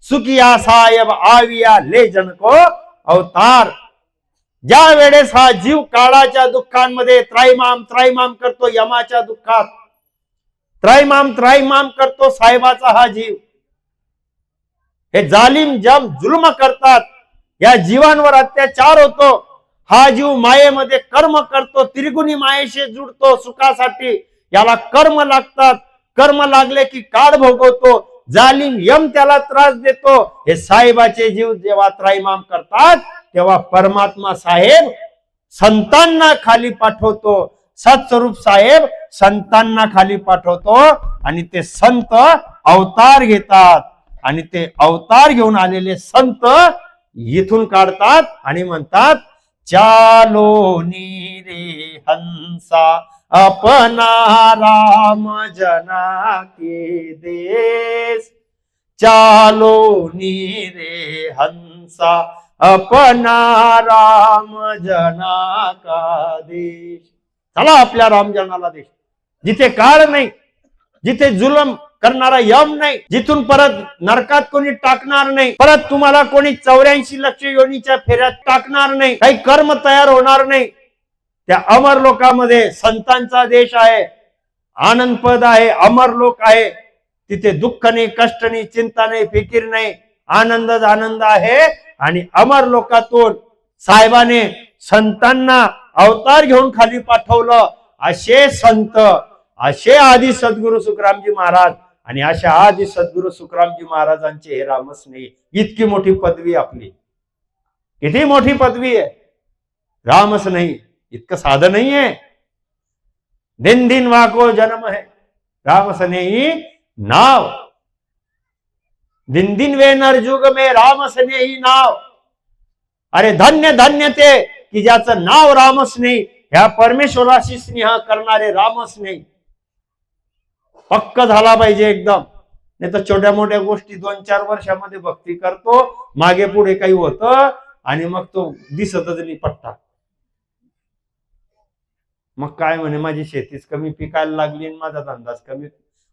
[SPEAKER 1] सुखिया साहेब आविया ले जन को अवतार. ज्या वेळेस हा जीव काळाच्या दुःखांमध्ये त्राईमाम त्राईमाम करतो, यमाच्या दुःखात त्राईमाम त्राईमाम करतो साहेबाचा हा जीव. हे जालिम जम जुल्म करतात, या जीवांवर अत्याचार होतो. हा जीव मायेमध्ये कर्म करतो, त्रिगुणी मायेशी जुडतो सुखासाठी. याला कर्म लागतात, कर्म लागले की काळ भोगवतो. जालिम यम त्याला त्रास देतो. हे साहेबाचे जीव जेव्हा त्राईमाम करतात तेव्हा परमात्मा साहेब संतांना खाली पाठवतो. सत्स्वरूप साहेब संतांना खाली पाठवतो आणि ते संत अवतार घेतात. आणि ते अवतार घेऊन आलेले संत इथून काढतात आणि म्हणतात, चालो रे हंसा अपना राम जना के देश. चालो रे हंसा अपना राम जना का देश. चला आपल्या रामजनाला देश, जिथे काळ नाही, जिथे जुलम करणारा यम नाही, जिथून परत नरकात कोणी टाकणार नाही, परत तुम्हाला कोणी 84 लक्ष योनीच्या फेऱ्यात टाकणार नाही, काही कर्म तयार होणार नाही. त्या अमर लोकांमध्ये संतांचा देश आहे, आनंद पद आहे, अमर लोक आहे. तिथे दुःख नाही, कष्ट नाही, चिंता नाही, फिकीर नाही, आनंदच आनंद आहे. आणि अमर लोकातून साहेबाने संतांना अवतार घेऊन खाली पाठवलं. असे संत, असे आदि सद्गुरू सुखरामजी महाराज, आणि अशा आदि सद्गुरू सुखरामजी महाराजांचे हे रामस्नेही, इतकी मोठी पदवी आपली. किती मोठी पदवी आहे. रामच नाही इतकं साधं नाहीये. दिन दिन वाको जन्म है रामस नेही नाव. दिन दिन वे नरजुग में रामस नेही नाव. अरे धन्य धन्य ते की ज्याचं नाव रामच नाही, ह्या परमेश्वराशी स्नेह करणारे रामच नाही. पक्क झाला पाहिजे एकदम. नाही तर छोट्या मोठ्या गोष्टी 2-4 वर्षामध्ये भक्ती करतो, मागे पुढे काही होतं आणि मग तो दिसतच नाही पट्टा. मग काय म्हणे माझी शेतीच कमी पिकायला लागली आणि माझा धंदाच कमी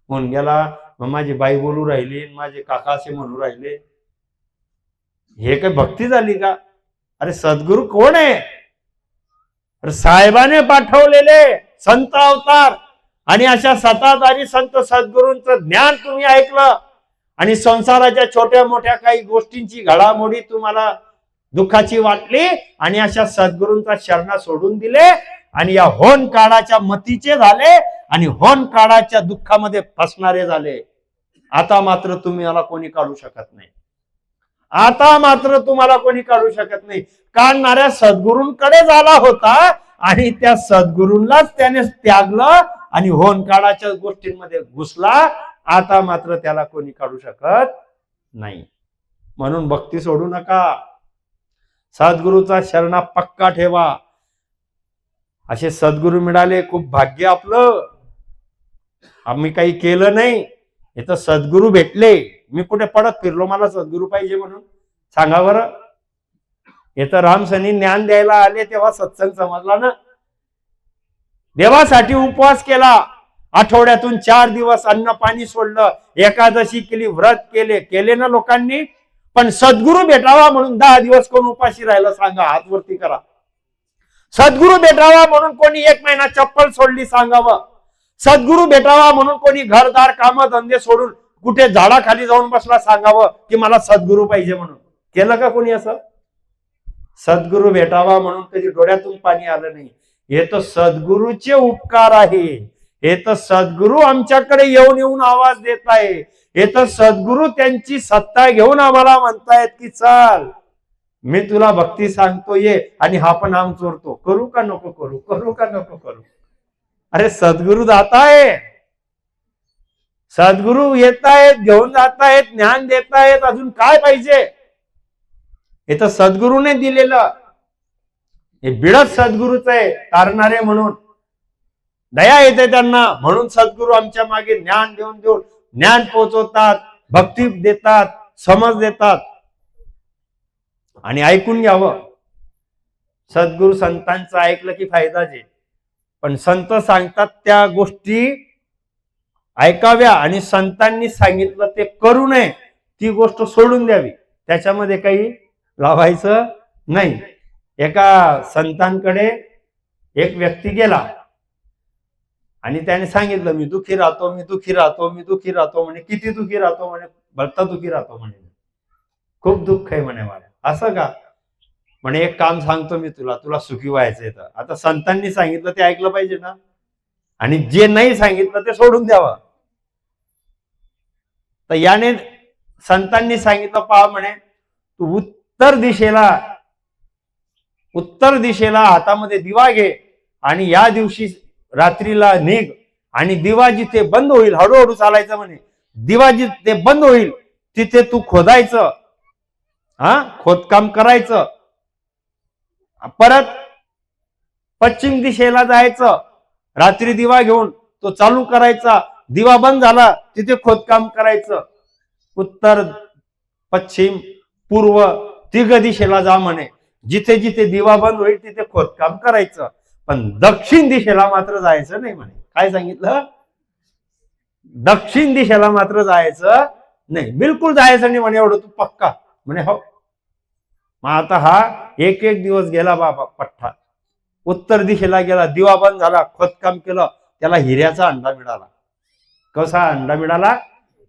[SPEAKER 1] होऊन गेला. मग माझी बाई बोलू राहिली, माझे काका असे म्हणू राहिले. हे काय भक्ती झाली का? अरे सद्गुरु कोण आहे? साहेबाने पाठवलेले संत अवतार आणि अशा सताधारी संत सद्गुरूंचं ज्ञान तुम्ही ऐकलं आणि संसाराच्या छोट्या मोठ्या काही गोष्टींची घडामोडी तुम्हाला दुःखाची वाटली आणि अशा सद्गुरूंचा शरणा सोडून दिले आणि या होन काळाच्या मतीचे झाले आणि होन काळाच्या दुःखामध्ये फसणारे झाले. आता मात्र तुम्हाला कोणी काढू शकत नाही. आता मात्र तुम्हाला कोणी काढू शकत नाही. काढणाऱ्या सद्गुरूंकडे झाला होता आणि त्या सद्गुरूंनाच त्याने त्यागलं आणि होन काळाच्या गोष्टींमध्ये घुसला. आता मात्र त्याला कोणी काढू शकत नाही. म्हणून भक्ती सोडू नका. सद्गुरूचा शरणा पक्का ठेवा. असे सद्गुरू मिळाले खूप भाग्य आपलं. आम्ही काही केलं नाही, हे तर सद्गुरू भेटले. मी कुठे पडत फिरलो मला सद्गुरू पाहिजे म्हणून? सांगा बरं. हे तर रामसनी ज्ञान द्यायला आले तेव्हा सत्संग समजला ना. देवासाठी उपवास केला, आठवड्यातून 4 दिवस अन्न पाणी सोडलं, एकादशी केली, व्रत केले ना लोकांनी. पण सद्गुरू भेटावा म्हणून 10 दिवस कोण उपाशी राहिलं सांगा? हात वरती करा. सद्गुरू भेटावा म्हणून कोणी 1 महिना चप्पल सोडली सांगावं? सद्गुरू भेटावा म्हणून कोणी घरदार काम धंदे सोडून कुठे झाडाखाली जाऊन बसला सांगावं की मला सद्गुरू पाहिजे म्हणून? केलं का कोणी असं? सद्गुरू भेटावा म्हणून कधी डोळ्यातून पाणी आलं नाही. हे तर सद्गुरूचे उपकार आहे. हे तर सद्गुरू आमच्याकडे येऊन येऊन आवाज देत आहे. हे तर सद्गुरू त्यांची सत्ता घेऊन आम्हाला म्हणतायत की चल मी तुला भक्ती सांगतो ये. आणि हा पण आम चोरतो. करू का नको करू? करू का नको करू? अरे सद्गुरू जात आहे, सद्गुरू येत आहेत, घेऊन जात आहेत, ज्ञान देत आहेत. अजून काय पाहिजे? हे तर सद्गुरूने दिलेलं. हे बिडत सद्गुरूच आहे तारणारे म्हणून. दया येते त्यांना म्हणून सद्गुरू आमच्या मागे ज्ञान देऊन देऊन ज्ञान पोहोचवतात, भक्ती देतात, समज देतात. आणि ऐकून घ्यावं. सद्गुरू संतांचं ऐकलं की फायदाच आहे. पण संत सांगतात त्या गोष्टी ऐकाव्या आणि संतांनी सांगितलं ते करू नये, ती गोष्ट सोडून द्यावी. त्याच्यामध्ये काही लावायचं नाही. एका संतांकडे एक व्यक्ती गेला आणि त्याने सांगितलं मी दुःखी राहतो, मी दुःखी राहतो, मी दुःखी राहतो. म्हणे किती दुःखी राहतो? म्हणे भलता दुःखी राहतो. म्हणे खूप दुःख आहे म्हणे मला. असं का? म्हणे एक काम सांगतो मी तुला, तुला सुखी व्हायचंय तर. आता संतांनी सांगितलं ते ऐकलं पाहिजे ना. आणि जे नाही सांगितलं ते सोडून द्यावं. तर याने संतांनी सांगितलं पहा म्हणे तू उत्तर दिशेला हातामध्ये दिवा घे आणि या दिवशी रात्रीला निघ आणि दिवा जिथे बंद होईल, हळूहळू चालायचं म्हणे, दिवा जिथे बंद होईल तिथे तू खोदायचं, खोदकाम करायचं. परत पश्चिम दिशेला जायचं, रात्री दिवा घेऊन तो चालू करायचा, दिवा बंद झाला तिथे खोदकाम करायचं. उत्तर, पश्चिम, पूर्व 3 दिशेला जा म्हणे. जिथे जिथे दिवा बंद होईल तिथे खोदकाम करायचं. पण दक्षिण दिशेला मात्र जायचं नाही म्हणे. काय सांगितलं? दक्षिण दिशेला मात्र जायचं नाही, बिलकुल जायचं नाही म्हणे. एवढं तू पक्का? म्हणे हो. मग आता हा एक दिवस गेला बाबा पठ्ठा. उत्तर दिशेला गेला, दिवा बंद झाला, खोदकाम केलं, त्याला हिऱ्याचा अंडा मिळाला. कसा अंडा मिळाला?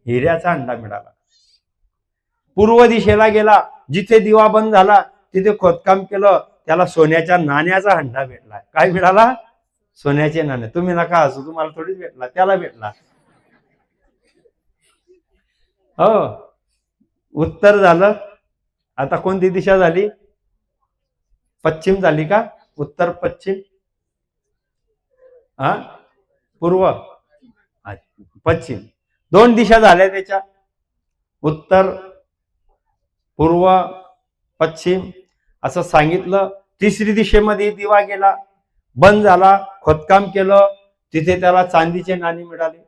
[SPEAKER 1] हिऱ्याचा अंडा मिळाला. पूर्व दिशेला गेला, जिथे दिवा बंद झाला तिथे खोदकाम केलं, त्याला सोन्याच्या नाण्याचा अंडा भेटला. काय मिळाला? सोन्याचे नाणे. तुम्ही नका असू, तुम्हाला थोडीच भेटला, त्याला भेटला. हो, उत्तर झालं. आता कोणती दिशा झाली? पश्चिम झाली का? उत्तर पश्चिम, हा पूर्व पश्चिम, दोन दिशा झाल्या त्याच्या, उत्तर पूर्व पश्चिम असं सांगितलं. तिसरी दिशेमध्ये दिवा गेला, बंद झाला, खोदकाम केलं, तिथे त्याला चांदीचे नाणी मिळाले.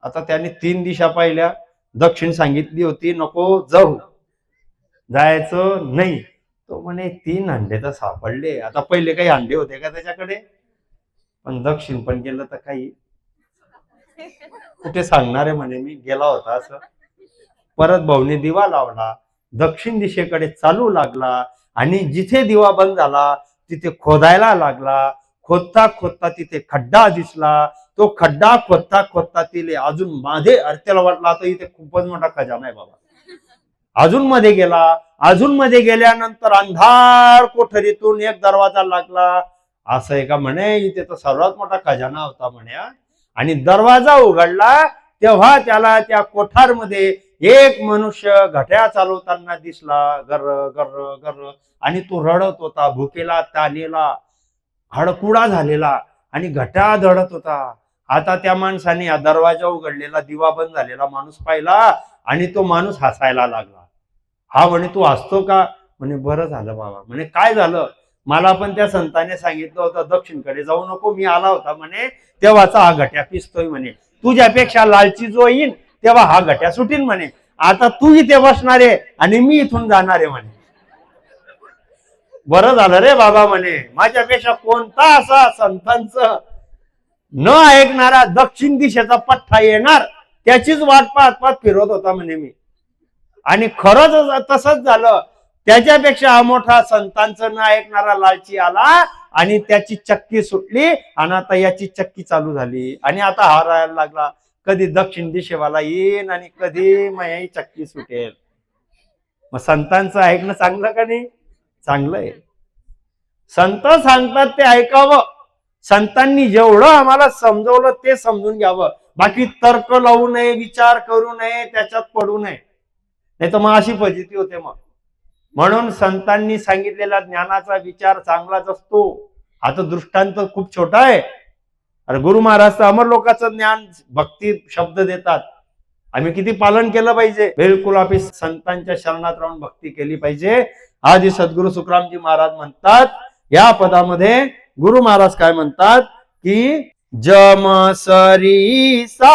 [SPEAKER 1] आता त्याने 3 दिशा पाहिल्या, दक्षिण सांगितली होती नको जाऊ, जायचं नाही. तो म्हणे 3 अंडे तर सापडले, आता पहिले काही अंडे होते का त्याच्याकडे? पण दक्षिण पण गेलं तर काही कुठे सांगणार आहे म्हणे मी गेला होता असं. परत भाऊने दिवा लावला, दक्षिण दिशेकडे चालू लागला आणि जिथे दिवा बंद झाला तिथे खोदायला लागला. खोदता खोदता तिथे खड्डा दिसला. तो खड्डा खोदता खोदता तिले अजून मध्ये अर्त्याला वाटला तर इथे खूपच मोठा खजाना आहे बाबा. अजून मध्ये गेला, अजून मध्ये गेल्यानंतर अंधार कोठरीतून एक दरवाजा लागला. असं आहे का म्हणे, इथे तर सर्वात मोठा खजाना होता म्हणे. आणि दरवाजा उघडला तेव्हा त्याला त्या कोठारमध्ये एक मनुष्य घट्या चालवताना दिसला, गर गर गर, आणि तो रडत होता, भुकेला तानेला हडकुडा झालेला आणि घट्या धडत होता. आता त्या माणसाने हा दरवाजा उघडलेला, दिवा बंद झालेला माणूस पाहिला आणि तो माणूस हसायला लागला. हा म्हणे तू हसतो का? म्हणे बरं झालं बाबा. म्हणे काय झालं? मला पण त्या संताने सांगितलं होतं दक्षिणकडे जाऊ नको, मी आला होता म्हणे तेव्हाचा हा घट्या पिसतोय म्हणे. तुझ्यापेक्षा लालची जो येईल तेव्हा हा घट्या सुटीन म्हणे. आता तू इथे बसणार आहे आणि मी इथून जाणार आहे म्हणे. बरं झालं रे बाबा म्हणे, माझ्यापेक्षा कोणता असा संतांचं न ऐकणारा दक्षिण दिशेचा पठ्ठा येणार त्याचीच वाट पाहत पाहत फिरत होता म्हणे मी. आणि खरंच तसंच झालं. त्याच्यापेक्षा हा मोठा संतांचं न ऐकणारा लालची आला आणि त्याची चक्की सुटली आणि आता याची चक्की चालू झाली. आणि आता हा राहायला लागला, कधी दक्षिण दिशेवाला येईन आणि कधी मग चक्की सुटेल. मग संतांचं ऐकणं चांगलं का नाही? चांगलं आहे. संत सांगतात ते ऐकावं. संतांनी जेवढं आम्हाला समजवलं ते समजून घ्यावं. बाकी तर्क लावू नये, विचार करू नये, त्याच्यात पडू नये, नाही तर मग अशी फजिती होते. मग म्हणून संतांनी सांगितलेला ज्ञानाचा विचार चांगलाच असतो. आता दृष्टांत खूप छोटा आहे. अरे गुरु महाराज अमर लोकांचं ज्ञान भक्ती शब्द देतात, आम्ही किती पालन केलं पाहिजे? बिलकुल आपण संतांच्या शरणात राहून भक्ती केली पाहिजे. आदि सद्गुरु सुखरामजी महाराज म्हणतात या पदामध्ये, गुरु महाराज काय म्हणतात की जम सरीसा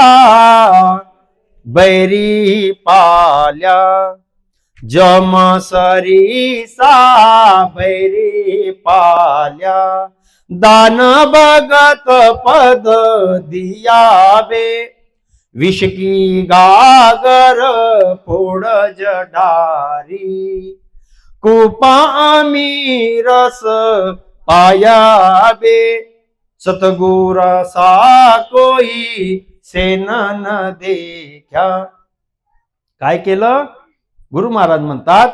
[SPEAKER 1] बैरी पाल्या, जम सरीसा बैरी पाल्या, दान भगत पद दियावे, विषकी गागर फोड जडारी, कुपामी रस पायावे, सतगुर सा कोई सेन न देखा. काय केलं? गुरु महाराज म्हणतात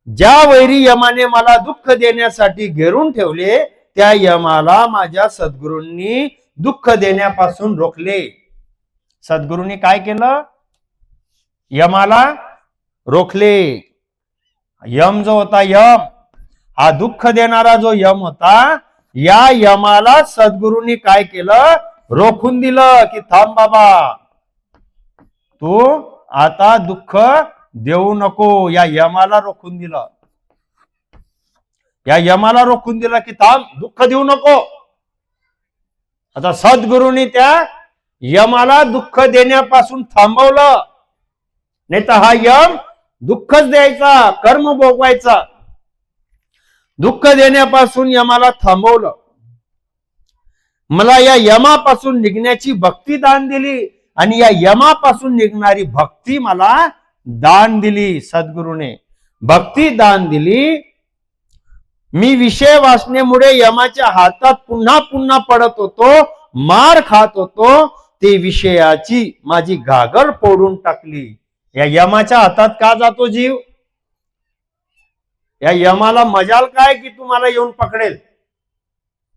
[SPEAKER 1] ज्या वैरी यमाने मला दुःख देण्यासाठी घेरून ठेवले त्या यमाला माझ्या सद्गुरूंनी दुःख देण्यापासून रोखले. सद्गुरूंनी काय केलं? यमाला रोखले. यम जो होता, यम हा दुःख देणारा जो यम होता, या यमाला सद्गुरूंनी काय केलं? रोखून दिलं की थांब बाबा, तू आता दुःख देऊ नको. या यमाला रोखून दिलं. या यमाला रोखून दिलं की थांब, दुःख देऊ नको. आता सद्गुरूंनी त्या यमाला दुःख देण्यापासून थांबवलं, नाही तर हा यम दुःखच द्यायचा, कर्म भोगवायचा. दुःख देण्यापासून यमाला थांबवलं. मला या यमापासून निघण्याची भक्ती दान दिली आणि या यमापासून निघणारी भक्ती मला दान दिली. सद्गुरूने भक्ती दान दिली. मी विषय वासनेमुळे यमाच्या हातात पुन्हा पुन्हा पडत होतो, मार खात होतो. ते विषयाची माझी घागर फोडून टाकली. या यमाच्या हातात का जातो जीव? या यमाला मजाल काय की तुम्हाला येऊन पकडेल?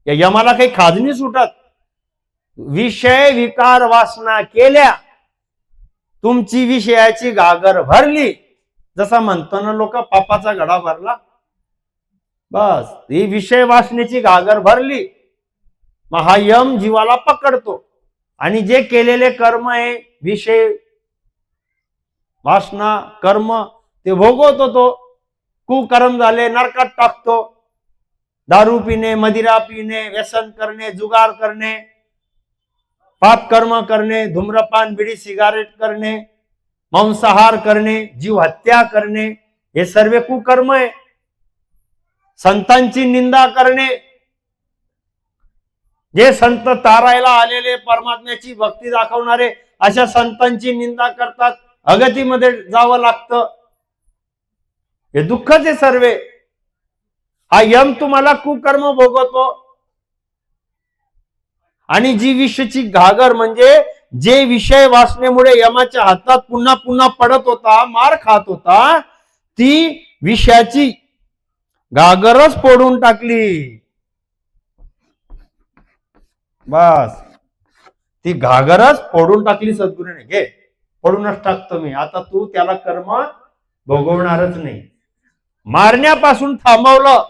[SPEAKER 1] या यमाला काही खाजणी सुटत? विषय विकार वासना केल्या, तुमची विषयाची घागर भरली. जसा म्हणतो ना लोक, पापाचा घडा भरला. बस ही विषय वासनेची घागर भरली, मग हा यम जीवाला पकडतो आणि जे केलेले कर्म आहे, विषय वासना कर्म ते भोगवतो. तो कुकर्म झाले नरकात टाकतो. दारू पिणे, मदिरा पिणे, व्यसन करणे, जुगार करणे, पाप कर्म करणे, धूम्रपान बिडी सिगारेट करणे, मांसाहार करणे, जीव हत्या करणे, हे सर्व कुकर्म आहे. संतांची निंदा करणे, जे संत तारायला आलेले, परमात्म्याची भक्ती दाखवणारे, अशा संतांची निंदा करतात, अगतीमध्ये जावं लागतं. हे दुःखच आहे सर्वे. हा यम तुम्हाला कुकर्म भोगवतो. आणि जी विषयाची घागर म्हणजे जे विषय वासनेमुळे यमाच्या हातात पुन्हा पुन्हा पडत होता, मार खात होता, ती विषयाची घागरच फोडून टाकली. बस ती घागरच फोडून टाकली सद्गुरूने. घे, फोडूनच टाकतो मी, आता तू त्याला कर्म भोगवणारच नाही. मारण्यापासून थांबवलं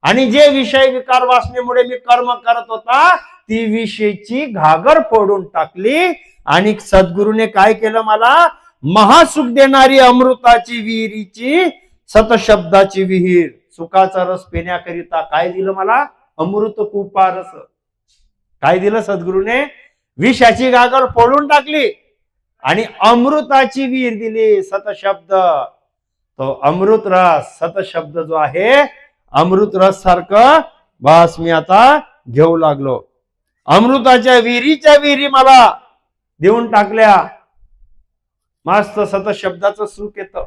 [SPEAKER 1] आणि जे विषय विकार वासनेमुळे मी कर्म करत होता, ती विषयची घागर फोडून टाकली. आणि सद्गुरूने काय केलं, मला महासुख देणारी अमृताची विहिरीची, सतशब्दाची विहीर, सुखाचा रस पिण्याकरिता काय दिलं मला, अमृत कुपा रस. काय दिलं सद्गुरूने, विषयाची घागर फोडून टाकली आणि अमृताची विहीर दिली, सतशब्द. तो अमृत रस, सतशब्द जो आहे, अमृत रस सारखं बस मी आता घेऊ लागलो. अमृताच्या विहिरी मला देऊन टाकल्या. मस्त सतशब्दाचं सुख येतं,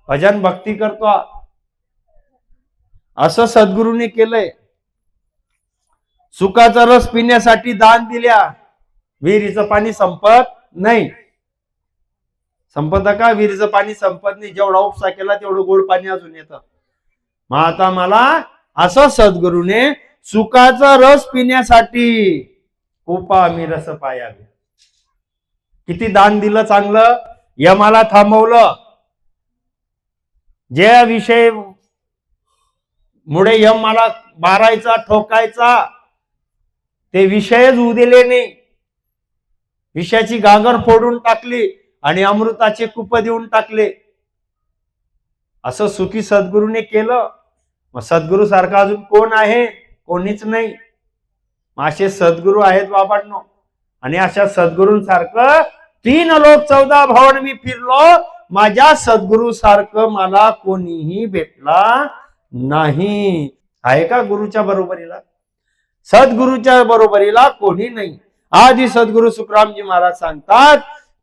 [SPEAKER 1] भजन भक्ती करतो. असं सद्गुरूने केलंय. सुखाचा रस पिण्यासाठी दान दिल्या. विहिरीचं पाणी संपत नाही. संपत का? विहिरीचं पाणी संपत नाही. जेवढा उपसा केला तेवढं गोड पाणी अजून येतं. मग आता मला असं सद्गुरूने सुखाचा रस पिण्यासाठी कोपा मी रस पायावे. किती दान दिलं चांगलं. यमाला थांबवलं. जे विषय मुळे यम मला मारायचा, ठोकायचा, ते विषयच होऊ दिले नाही. विषयाची घागर फोडून टाकली आणि अमृताचे कुप देऊन टाकले. असं सुखी सद्गुरूने केलं. मग सद्गुरू सारखा अजून कोण आहे? कोणीच नाही. असे सद्गुरू आहेत बाबांनो. आणि अशा सद्गुरूंसारखं 3 लोक 14 भवन मी फिरलो. माझ्या सद्गुरू सारखं मला कोणीही भेटला नाही. आहे का गुरुच्या बरोबरीला? सद्गुरूच्या बरोबरीला कोणी नाही. आधी सद्गुरू सुखरामजी महाराज सांगतात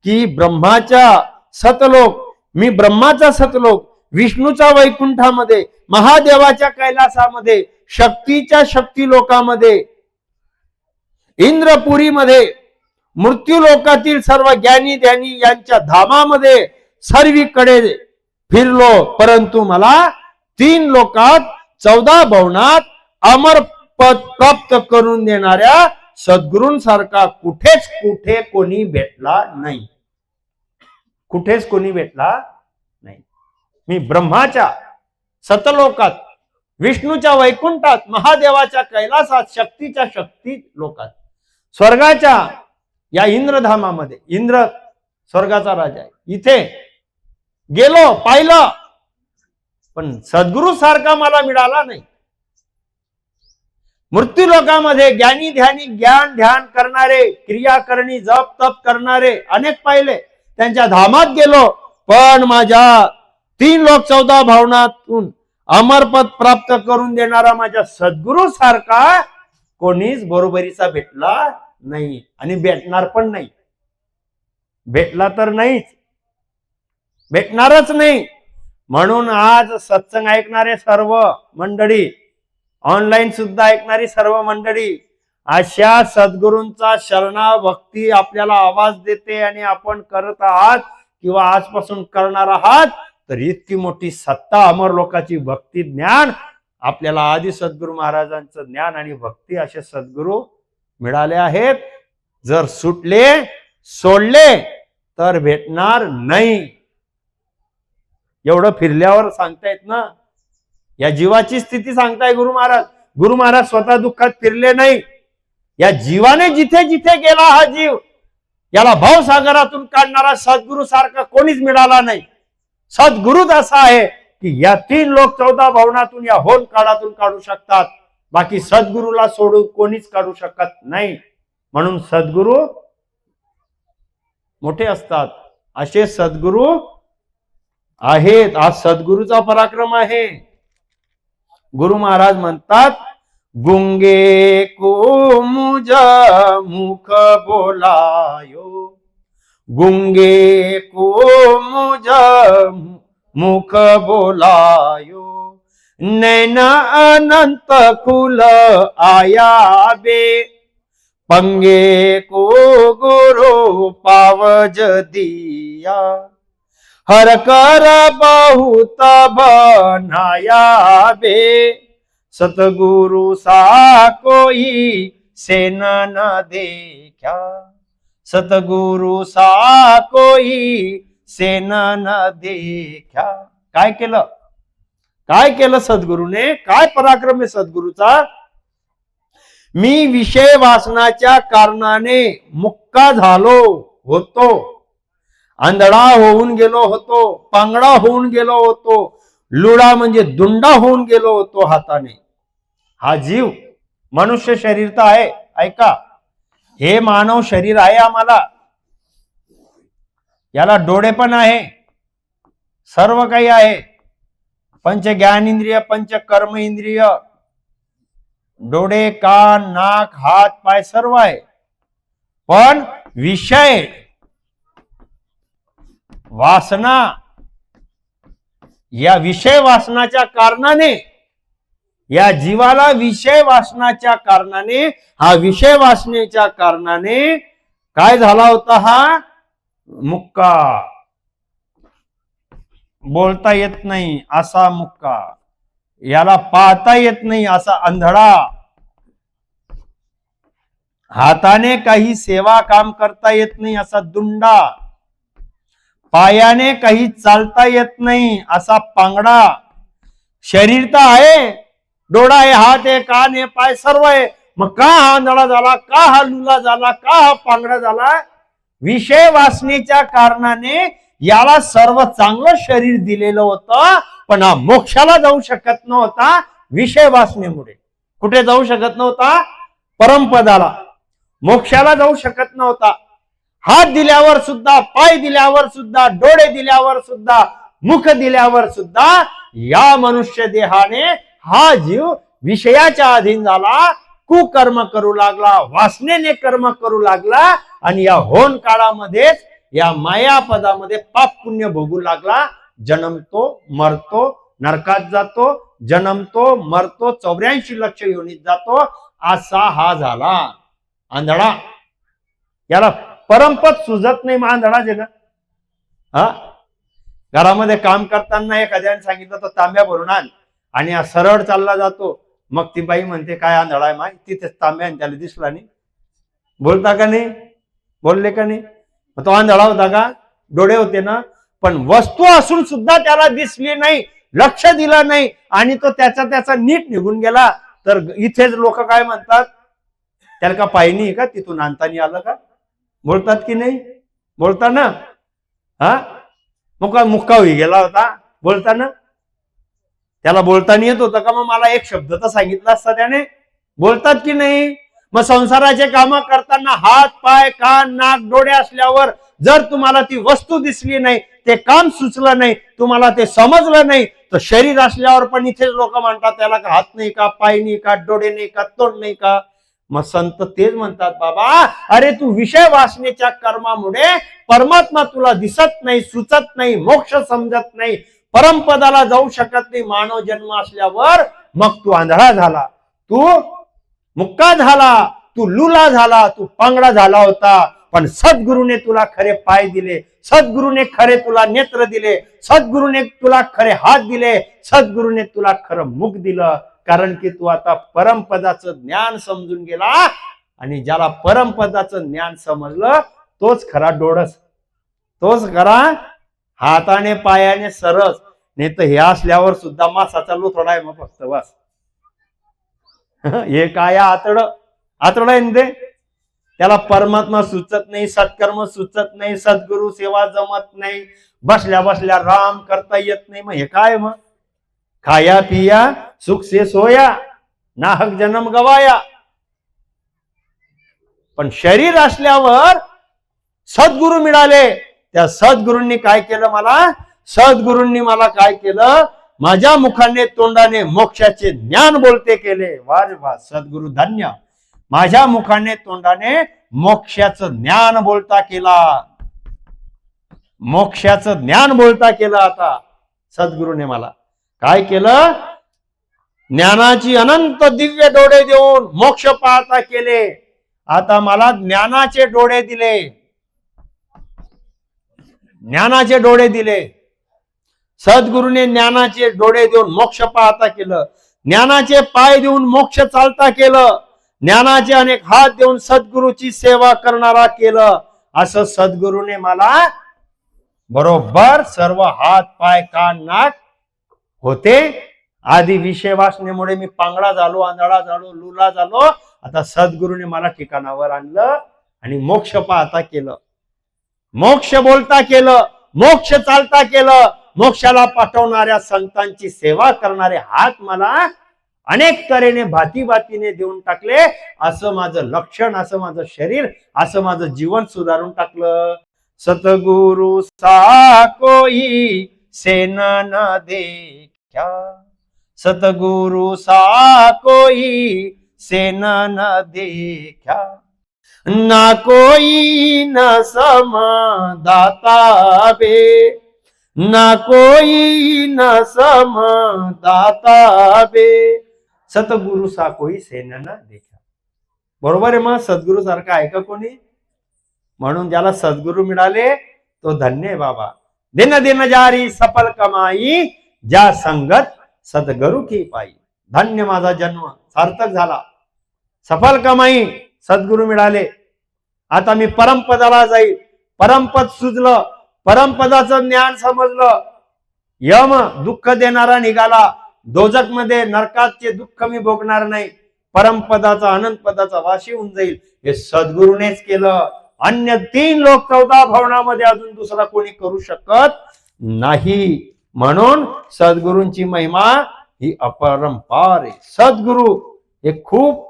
[SPEAKER 1] की ब्रह्माच्या सतलोक, मी ब्रह्माचा सतलोक, विष्णूच्या वैकुंठामध्ये, महादेवाच्या कैलासामध्ये, शक्तीच्या शक्ती लोकामध्ये, इंद्रपुरीमध्ये, मृत्यू लोकातील सर्व ज्ञानी ध्यानी यांच्या धामामध्ये सर्वीकडे फिरलो. परंतु मला 3 लोकात 14 भवनात अमर पद प्राप्त करून देणाऱ्या सद्गुरूंसारखा कुठे कोणी भेटला नाही. कुठेच कोणी भेटला नाही. मी ब्रह्माच्या सतलोकात, विष्णूच्या वैकुंठात, महादेवाच्या कैलासात, शक्तीच्या शक्ती लोकात, स्वर्गाच्या या इंद्रधामामध्ये, इंद्र स्वर्गाचा राजा आहे, इथे गेलो, पाहिलं, पण सद्गुरू सारखा मला मिळाला नाही. मृत्यू लोकामध्ये ज्ञानी ध्यानी, ज्ञान ध्यान करणारे, क्रिया करणी, जप तप करणारे अनेक पाहिले. त्यांच्या धामात गेलो, पण माझ्या 3 लोक 14 भावनातून अमरपद प्राप्त करून देणारा माझ्या सद्गुरू सारखा कोणीच बरोबरीचा भेटला नाही. आणि भेटणार पण नाही. भेटला तर नाहीच, भेटणारच नाही. म्हणून आज सत्संग ऐकणारे सर्व मंडळी, ऑनलाईन सुद्धा ऐकणारी सर्व मंडळी, अशा सद्गुरूंचा शरणा भक्ती आपल्याला आवाज देते आणि आपण करत आहात किंवा आजपासून करणार आहात, तर इतकी मोठी सत्ता, अमर लोकाची भक्ती, ज्ञान आपल्याला आदि सद्गुरू महाराजांचं ज्ञान आणि भक्ती असे सद्गुरू मिळाले आहेत. जर सुटले, सोडले तर भेटणार नाही. एवढं फिरल्यावर सांगता येत ना. या जीवाची स्थिती सांगताय गुरु महाराज. गुरु महाराज स्वतः दुःखात फिरले नाही. या जीवाने जिथे जिथे गेला हा जीव, याला भावसागरातून काढणारा सद्गुरु सारखा कोणीच मिळाला नाही. सद्गुरुच असा आहे की या 3 लोक 14 भवनातून या होन काळातून काढू शकतात. बाकी सद्गुरूला सोडून कोणीच काढू शकत नाही. म्हणून सद्गुरू मोठे असतात. असे सद्गुरू आहेत. आज सद्गुरूचा पराक्रम आहे. गुरु महाराज म्हणतात, गुंगे को मुझ मुख बोलायो, गुंगे को मुझ मुख बोलायो, नैन अनंत खुल आया बे, पंगे को गुरु पावज दिया, हर कर बहुत बनाया बे, सतगुरु सा कोई सेन न देखा, सतगुरु सा कोई सेन न देखा. काय केलं? काय केलं सद्गुरूने? काय पराक्रम आहे सद्गुरूचा? मी विषय वासनाच्या कारणाने मुक्का झालो होतो, आंधळा होऊन गेलो होतो, पांगडा होऊन गेलो होतो, लुडा म्हणजे दुंडा होऊन गेलो होतो हाताने. हा जीव मनुष्य शरीर तर आहे. ऐका, हे मानव शरीर आहे. आम्हाला याला डोळे पण आहे, सर्व काही आहे. पंच ज्ञानेंद्रिय, पंच कर्म इंद्रिय, डोळे, कान, नाक, हात, पाय सर्व आहे. पण विषय वासना, या विषय वासनाच्या कारणाने, या जीवाला विषय वासनाच्या कारणाने, हा विषय वासनेच्या कारणाने काय झाला होता? हा मुक्का, बोलता येत नाही असा मुक्का, याला पाहता येत नाही असा अंधळा, हाताने काही सेवा काम करता येत नाही असा दुंडा, पायाने काही चालता येत नाही असा पांगडा. शरीर तर आहे, डोळा आहे, हात आहे, कान आहे, पाय सर्व आहे. मग का हा आंधळा झाला? का हा लुला झाला? का हा पांगडा झाला? विषय वासनेच्या कारणाने याला सर्व चांगलं शरीर दिलेलं होतं, पण हा मोक्षाला जाऊ शकत नव्हता विषय वासनेमुळे. कुठे जाऊ शकत नव्हता? परमपदाला, मोक्षाला जाऊ शकत नव्हता. हात दिल्यावर सुद्धा, पाय दिल्यावर सुद्धा, डोळे दिल्यावर सुद्धा, मुख दिल्यावर सुद्धा या मनुष्य देहाने हा जीव विषयाच्या अधीन झाला, कुकर्म करू लागला, वासनेने कर्म करू लागला, आणि या होन काळामध्येच या मायापदामध्ये पाप पुण्य भोगू लागला. जन्मतो, मरतो, नरकात जातो, जन्मतो, मरतो, 84 लक्ष योनीत जातो. असा हा झाला आंधळा. याला परमपद सुजत नाही. आंधळा जे ना, हा घरामध्ये काम करताना एखाद्याने सांगितलं तर तांब्या भरून आण, आणि हा सरळ चालला जातो. मग ती बाई म्हणते काय आंधळा आहे माय, तिथेच तांब्या आणि त्याला दिसला नाही. बोलता का नाही? बोलले का नाही? तो आंधळा होता का? डोळे होते ना, पण वस्तू असून सुद्धा त्याला दिसली नाही, लक्ष दिलं नाही, आणि तो त्याचा नीट निघून गेला. तर इथेच लोक काय म्हणतात? त्याला का पाय नाही का? तिथून आणतानी आलं का? बोलतात की नाही? बोलता ना. हा मुक्का होई गेला होता बोलताना. त्याला बोलताना येत होतं का? मग मला एक शब्द तर सांगितला असता त्याने. बोलतात की नाही? मग संसाराचे काम करताना हात, पाय, कान, नाक, डोळे असल्यावर जर तुम्हाला ती वस्तू दिसली नाही, ते काम सुचलं नाही, तुम्हाला ते समजलं नाही, तर शरीर असल्यावर पण इथेच लोक म्हणतात त्याला का हात नाही का, पाय नाही का, डोळे नाही का, तोंड नाही का? मग संत तेच म्हणतात, बाबा अरे तू विषय वासनेच्या कर्मामुळे परमात्मा तुला दिसत नाही, सुचत नाही, मोक्ष समजत नाही, परमपदाला जाऊ शकत नाही मानव जन्म असल्यावर. मग तू आंधळा झाला, तू मुक्का झाला, तू लुला झाला, तू पांगडा झाला होता. पण सद्गुरूने तुला खरे पाय दिले, सद्गुरूने खरे तुला नेत्र दिले, सद्गुरूने तुला खरे हात दिले, सद्गुरूने तुला खरं मुख दिलं. कारण की तू आता परमपदाचं ज्ञान समजून गेला, आणि ज्याला परमपदाचं ज्ञान समजलं तोच खरा डोळस, तोच खरा हाताने पायाने सरस. नाही तर हे असल्यावर सुद्धा मासाचा लोथोडा आहे मग फक्त बस. हे काय आतड आहे ते. त्याला परमात्मा सुचत नाही, सत्कर्म सुचत नाही, सद्गुरु सेवा जमत नाही, बसल्या बसल्या राम करता येत नाही. मग हे काय? मग खाया पिया सुख से सोया, नाहक जन्म गवाया. पण शरीर असल्यावर सद्गुरु मिळाले. त्या सद्गुरूंनी काय केलं मला? सद्गुरूंनी मला काय केलं? माझ्या मुखाने तोंडाने मोक्षाचे ज्ञान बोलते केले. वारे वा, सद्गुरु धन्य. माझ्या मुखाने तोंडाने मोक्षाचं ज्ञान बोलता केला. मोक्षाचं ज्ञान बोलता केलं. आता सद्गुरूने मला काय केलं? ज्ञानाची अनंत दिव्य डोळे देऊन मोक्ष पाहता केले. आता मला ज्ञानाचे डोळे दिले. ज्ञानाचे डोळे दिले. सद्गुरूने ज्ञानाचे डोळे देऊन मोक्ष पाहता केलं. ज्ञानाचे पाय देऊन मोक्ष चालता केलं. ज्ञानाचे अनेक हात देऊन सद्गुरूची सेवा करणारा केलं. असं सद्गुरूने मला बरोबर सर्व हात पाय कान नाक होते. आधी विषय वासनेमुळे मी पांगळा झालो, आंधळा झालो, लुला झालो. आता सद्गुरूने मला ठिकाणावर आणलं आणि मोक्ष पाहता केलं, मोक्ष बोलता केलं, मोक्ष चालता केलं. मोक्षाला पाठवणाऱ्या संतांची सेवा करणारे हात मला अनेक तऱ्हेने भाती भातीने देऊन टाकले. असं माझं लक्षण, असं माझं शरीर, असं माझं जीवन सुधारून टाकलं. सतगुरु सा कोई सेन न देखा, सतगुरु सा कोई सेन न देखा, ना कोई न सम दाता बे, ना कोई न सम दाता बे, सतगुरु सा कोई सेन न देखा. बरोबर आहे. मग सद्गुरु सारखा आहे का कोणी? म्हणून ज्याला सद्गुरु मिळाले तो धन्य आहे बाबा. दिन दिन जारी सफल कमाई, ज्या संगत सद्गुरु की पाई. धन्य माझा जन्म सार्थक झाला. सफल कमाई सद्गुरु मिळाले. आता मी परमपदाला जाईल. परमपद सुचलं, परमपदाचं ज्ञान समजलं. यम दुःख देणारा निघाला. दोजक मध्ये नरकाचे दुःख मी भोगणार नाही. परमपदाचा अनंत पदाचा वाशी होऊन जाईल. हे सद्गुरूनेच केलं. अन्य 3 लोक 14 भवनामध्ये अजून दुसरा कोणी करू शकत नाही. म्हणून सद्गुरूंची महिमा ही अपरंपार आहे. सद्गुरू हे खूप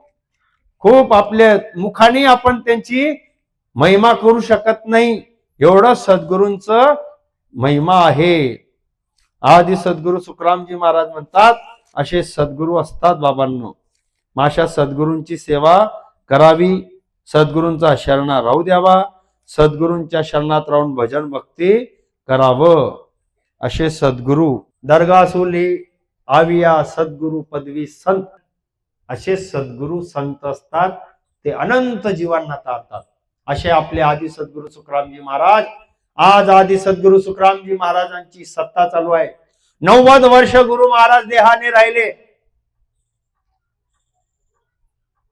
[SPEAKER 1] खूप आपल्या मुखाने आपण त्यांची महिमा करू शकत नाही. एवढं सद्गुरूंचं महिमा आहे. आदि सद्गुरू सुखरामजी महाराज म्हणतात, असे सद्गुरू असतात बाबांनो. अशा सद्गुरूंची सेवा करावी. सद्गुरूंचा शरणा राहू द्यावा. सद्गुरूंच्या शरणात राहून भजन भक्ती करावं. असे सद्गुरू दर्गासुली आविया सद्गुरू पदवी संत. असे सद्गुरू संत असतात. ते अनंत जीवांना तारतात. असे आपले आदि सद्गुरू सुखरामजी महाराज. आज आदि सद्गुरू सुखरामजी महाराजांची सत्ता चालू आहे. 90 वर्ष गुरु महाराज देहाने राहिले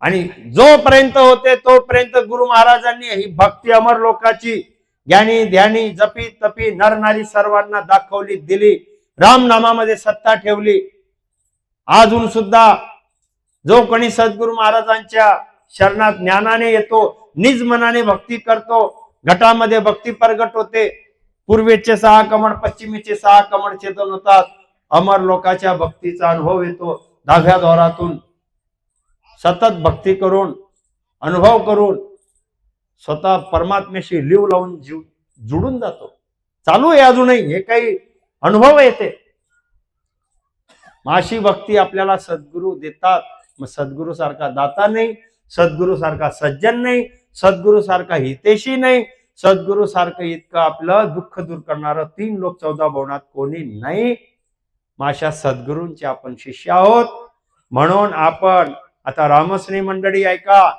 [SPEAKER 1] आणि जोपर्यंत होते तोपर्यंत गुरु महाराजांनी ही भक्ती अमर लोकाची ज्ञानी ध्यानी जपी तपी नरनारी सर्वांना दाखवली, दिली. राम नामामध्ये सत्ता ठेवली. अजून सुद्धा जो कोणी सद्गुरु महाराजांच्या शरणात ज्ञानाने येतो, निज मनाने भक्ती करतो, घटामध्ये भक्ती प्रगट होते. पूर्वेचे 6 कमळ, पश्चिमेचे 6 कमळ चेतन होतात. अमर लोकाच्या भक्तीचा अनुभव येतो. दहाव्या द्वारातून सतत भक्ती करून, अनुभव करून स्वतः परमात्म्याशी लिव लावून जीव जुडून जातो. चालू आहे अजूनही. हे काही अनुभव येते. अशी भक्ती आपल्याला सद्गुरू देतात. मग सद्गुरू सारखा दाता नाही, सद्गुरू सारखा सज्जन नाही, सद्गुरू सारखा हितेशी नाही, सद्गुरू सारखं इतकं आपलं दुःख दूर करणारं 3 लोक 14 भवनात कोणी नाही. अशा सद्गुरूंचे आपण शिष्य आहोत. म्हणून आपण आता रामश्री मंडळी ऐका.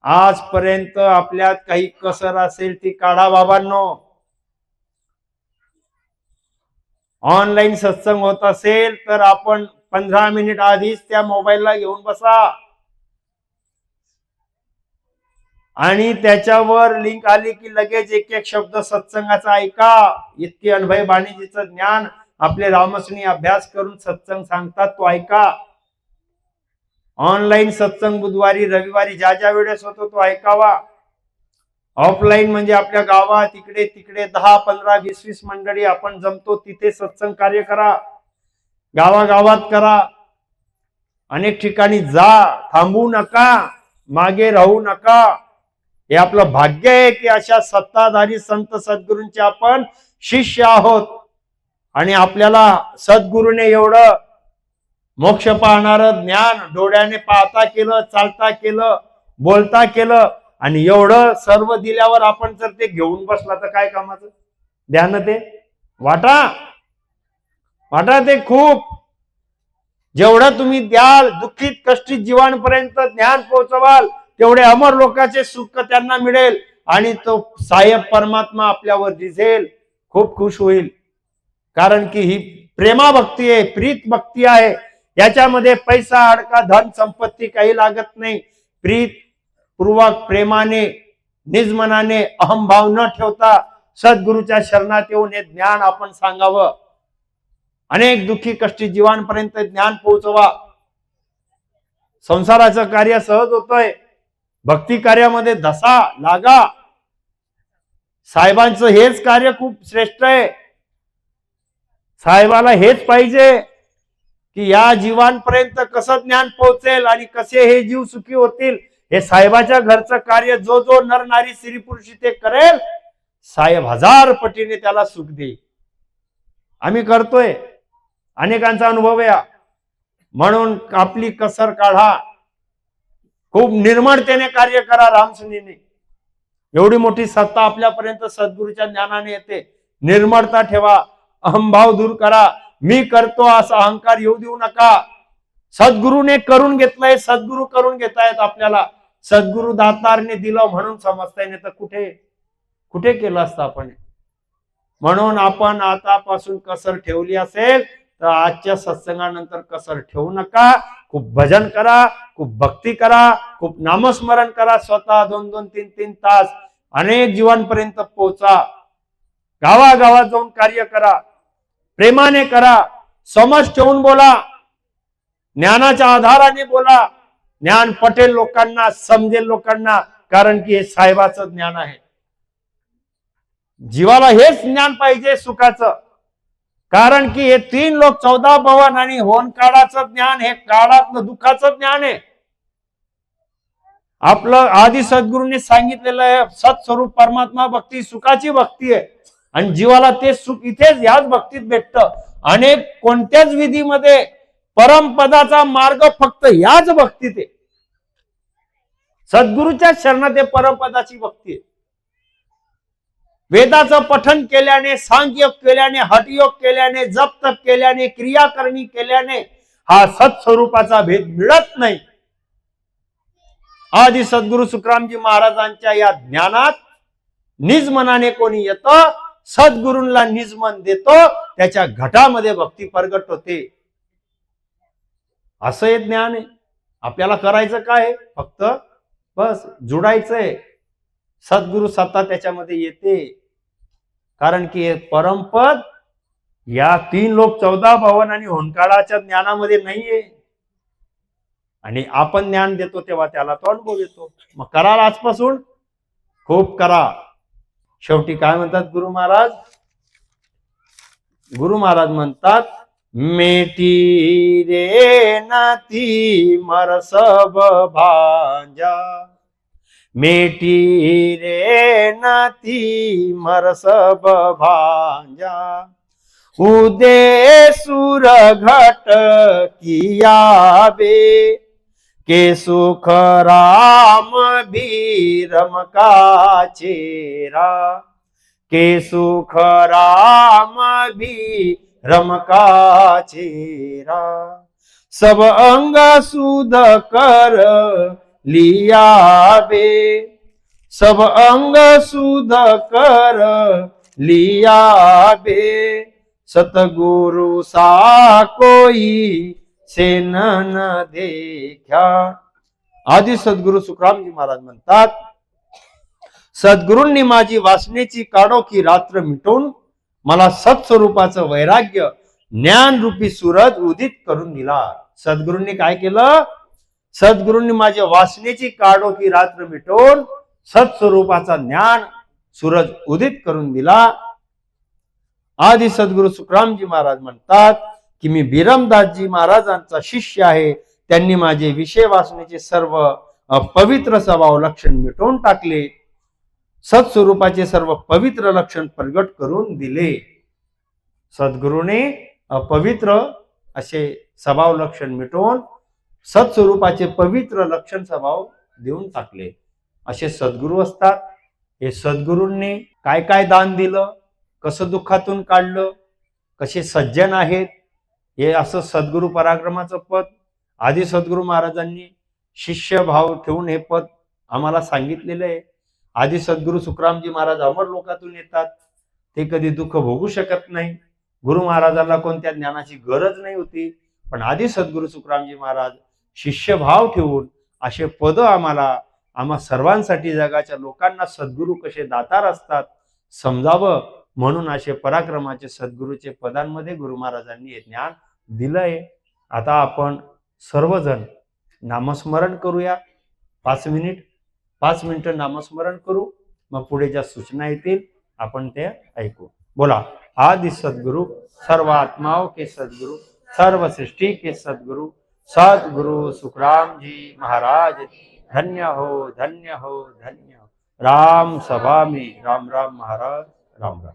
[SPEAKER 1] आजपर्यंत आपल्यात काही कसर असेल ती काढा बाबांनो. ऑनलाईन सत्संग होत असेल तर आपण 15 मिनिट आधीच त्या मोबाईलला घेऊन बसा आणि त्याच्यावर लिंक आली की लगेच एक एक शब्द सत्संगाचा ऐका. इतकी अनुभय बाणीजीचं ज्ञान आपले रामसनी अभ्यास करून सत्संग सांगतात, तो ऐका. ऑनलाईन सत्संग बुधवारी रविवारी ज्या ज्या वेळेस होतो तो ऐकावा. ऑफलाईन म्हणजे आपल्या गावात इकडे तिकडे 10, 15, 20 मंडळी आपण जमतो तिथे सत्संग कार्य करा. गावागावात करा. अनेक ठिकाणी जा. थांबू नका, मागे राहू नका. हे आपलं भाग्य आहे की अशा सत्ताधारी संत सद्गुरूंचे आपण शिष्य आहोत. आणि आपल्याला सद्गुरूने एवढं मोक्ष पाहणारं ज्ञान डोळ्याने पाहता केलं, चालता केलं, बोलता केलं, आणि एवढं सर्व दिल्यावर आपण जर ते घेऊन बसला तर काय कामाचं? ध्यान ते वाटा वाटा ते खूप. जेवढं तुम्ही द्याल, दुःखित कष्टित जीवांपर्यंत ज्ञान पोहोचवाल, तेवढे अमर लोकांचे सुख त्यांना मिळेल आणि तो साहेब परमात्मा आपल्यावर दिसेल, खूप खुश होईल. कारण की ही प्रेमा भक्ती आहे, प्रीत भक्ती आहे. याच्यामध्ये पैसा अडका धन संपत्ती काही लागत नाही. प्रीत पूर्वक प्रेमाने निजमनाने अहंभाव न ठेवता सद्गुरूच्या शरणात येऊन हे ज्ञान आपण सांगावं. अनेक दुःखी कष्टी जीवांपर्यंत ज्ञान पोहोचवा. संसाराचं कार्य सहज होतंय. भक्ती कार्यामध्ये धसा लागा. साहेबांचं हेच कार्य खूप श्रेष्ठ आहे. साहेबाला हेच पाहिजे की या जीवांपर्यंत कसं ज्ञान पोहोचेल आणि कसे हे जीव सुखी होतील. हे साहेबाच्या घरचं कार्य जो जो नर नारी स्त्री पुरुष ते करेल, साहेब 1000 पटीने त्याला सुख देईल. आम्ही करतोय, अनेकांचा अनुभव आहे. म्हणून आपली कसर काढा, खूप निर्मळतेने कार्य करा. रामसुनीने एवढी मोठी सत्ता आपल्यापर्यंत सद्गुरूच्या ज्ञानाने येते. निर्मळता ठेवा, अहंभाव दूर करा. मी करतो असा अहंकार येऊ देऊ नका. सद्गुरूने करून घेतलंय, सद्गुरू करून घेतायत आपल्याला. सद्गुरू दातारने दिलं म्हणून समजताय, नाही तर कुठे कुठे केलं असतं आपण. म्हणून आपण आतापासून कसर ठेवली असेल तर आजच्या सत्संगानंतर कसर ठेवू नका. खूप भजन करा, खूप भक्ती करा, खूप नामस्मरण करा. स्वतः 2-2, 3-3 तास अनेक जीवांपर्यंत पोहोचा. गावागावात जाऊन कार्य करा, प्रेमाने करा, समज ठेवून बोला, ज्ञानाच्या आधाराने बोला. ज्ञान पटेल लोकांना, समजेल लोकांना, कारण की हे साहेबाचं ज्ञान आहे. जीवाला हेच ज्ञान पाहिजे सुखाचं. कारण की हे 3 लोक 14 भवन आणि होनकाळाचं ज्ञान हे काळातलं दुःखाचं ज्ञान आहे. आपलं आदि सद्गुरूंनी सांगितलेलं आहे सत्स्वरूप परमात्मा भक्ती सुखाची भक्ती आहे. आणि जीवाला ते सुख इथेच याच भक्तीत भेटतं. अनेक कोणत्याच विधीमध्ये परमपदाचा मार्ग फक्त याच भक्तीत आहे. सद्गुरूच्या शरणात परमपदाची भक्ती आहे. वेदाचं पठन केल्याने, सांख्योग केल्याने, हठयोग केल्याने, जप तप केल्याने, क्रियाकरणी केल्याने हा सत्स्वरूपाचा भेद मिळत नाही. आदि सद्गुरु सुखरामजी महाराजांच्या या ज्ञानात निज मनाने कोणी येतं, सद्गुरूंना निज मन देतो, त्याच्या घटामध्ये भक्ती प्रगट होते. असं हे ज्ञान आहे. आपल्याला करायचं काय? फक्त बस जुडायचंय. सद्गुरु सत्ता त्याच्यामध्ये येते. कारण की हे परमपद या 3 लोक 14 भवन आणि होनकाळाच्या ज्ञानामध्ये नाहीये. आणि आपण ज्ञान देतो तेव्हा त्याला तो अनुभव येतो. मग कराल आजपासून, खूप करा. शेवटी काय म्हणतात गुरु महाराज? गुरु महाराज म्हणतात, मेटी रे नाती मर सब भांजा, मेटी रे नाती मर सब भांजा, उदे सुर घट किया बे, के सुख राम बीरम का चेरा, के सुख राम बीरम का चेरा, सब अंग सुध कर लिया बे, सब अंग सुध कर लिया बे, सतगुरु सा कोई से न देखा. आदि सद्गुरु सुखरामजी महाराज म्हणतात, सद्गुरूंनी माझी वासनेची काढोखी रात्र मिटवून मला सत्स्वरूपाचं वैराग्य ज्ञान रूपी सूरज उदित करून दिला. सद्गुरूंनी काय केलं? सद्गुरूंनी माझ्या वासनेची काळोखी रात्र मिटवून सत्स्वरूपाचा ज्ञान सूरज उदित करून दिला. आदि सद्गुरु सुखरामजी महाराज म्हणतात की मी बिरमदासजी महाराजांचा शिष्य आहे. त्यांनी माझे विषय वासनेचे सर्व अपवित्र स्वभाव लक्षण मिटवून टाकले. सत्स्वरूपाचे सर्व पवित्र लक्षण प्रगट करून दिले. सद्गुरूने अपवित्र असे स्वभाव लक्षण मिटवून सत्स्वरूपाचे पवित्र लक्षण स्वभाव देऊन टाकले. असे सद्गुरू असतात. हे सद्गुरूंनी काय काय दान दिलं, कसं दुःखातून काढलं, कसे सज्जन आहेत, हे असं सद्गुरू पराक्रमाचं पद आदि सद्गुरू महाराजांनी शिष्य भाव ठेवून हे पद आम्हाला सांगितलेलं आहे. आदि सद्गुरू सुखरामजी महाराज अमर लोकातून येतात. ते कधी दुःख भोगू शकत नाही. गुरु महाराजांना कोणत्या ज्ञानाची गरज नाही होती, पण आदि सद्गुरू सुखरामजी महाराज शिष्यभाव ठेवून असे पद आम्हा सर्वांसाठी, जगाच्या लोकांना सद्गुरू कसे दातार असतात समजावं म्हणून असे पराक्रमाचे सद्गुरूचे पदांमध्ये गुरु महाराजांनी हे ज्ञान दिलंय. आता आपण सर्वजण नामस्मरण करूया. 5 मिनिटं नामस्मरण करू. मग पुढे ज्या सूचना येतील आपण ते ऐकू. बोला. आदि सद्गुरु, सर्व आत्माओं के सद्गुरु, सर्व सृष्टि के सद्गुरु, सद्गुरु सुखराम जी महाराज धन्य हो, धन्य हो, धन्य हो. राम सभा में राम राम महाराज, राम राम.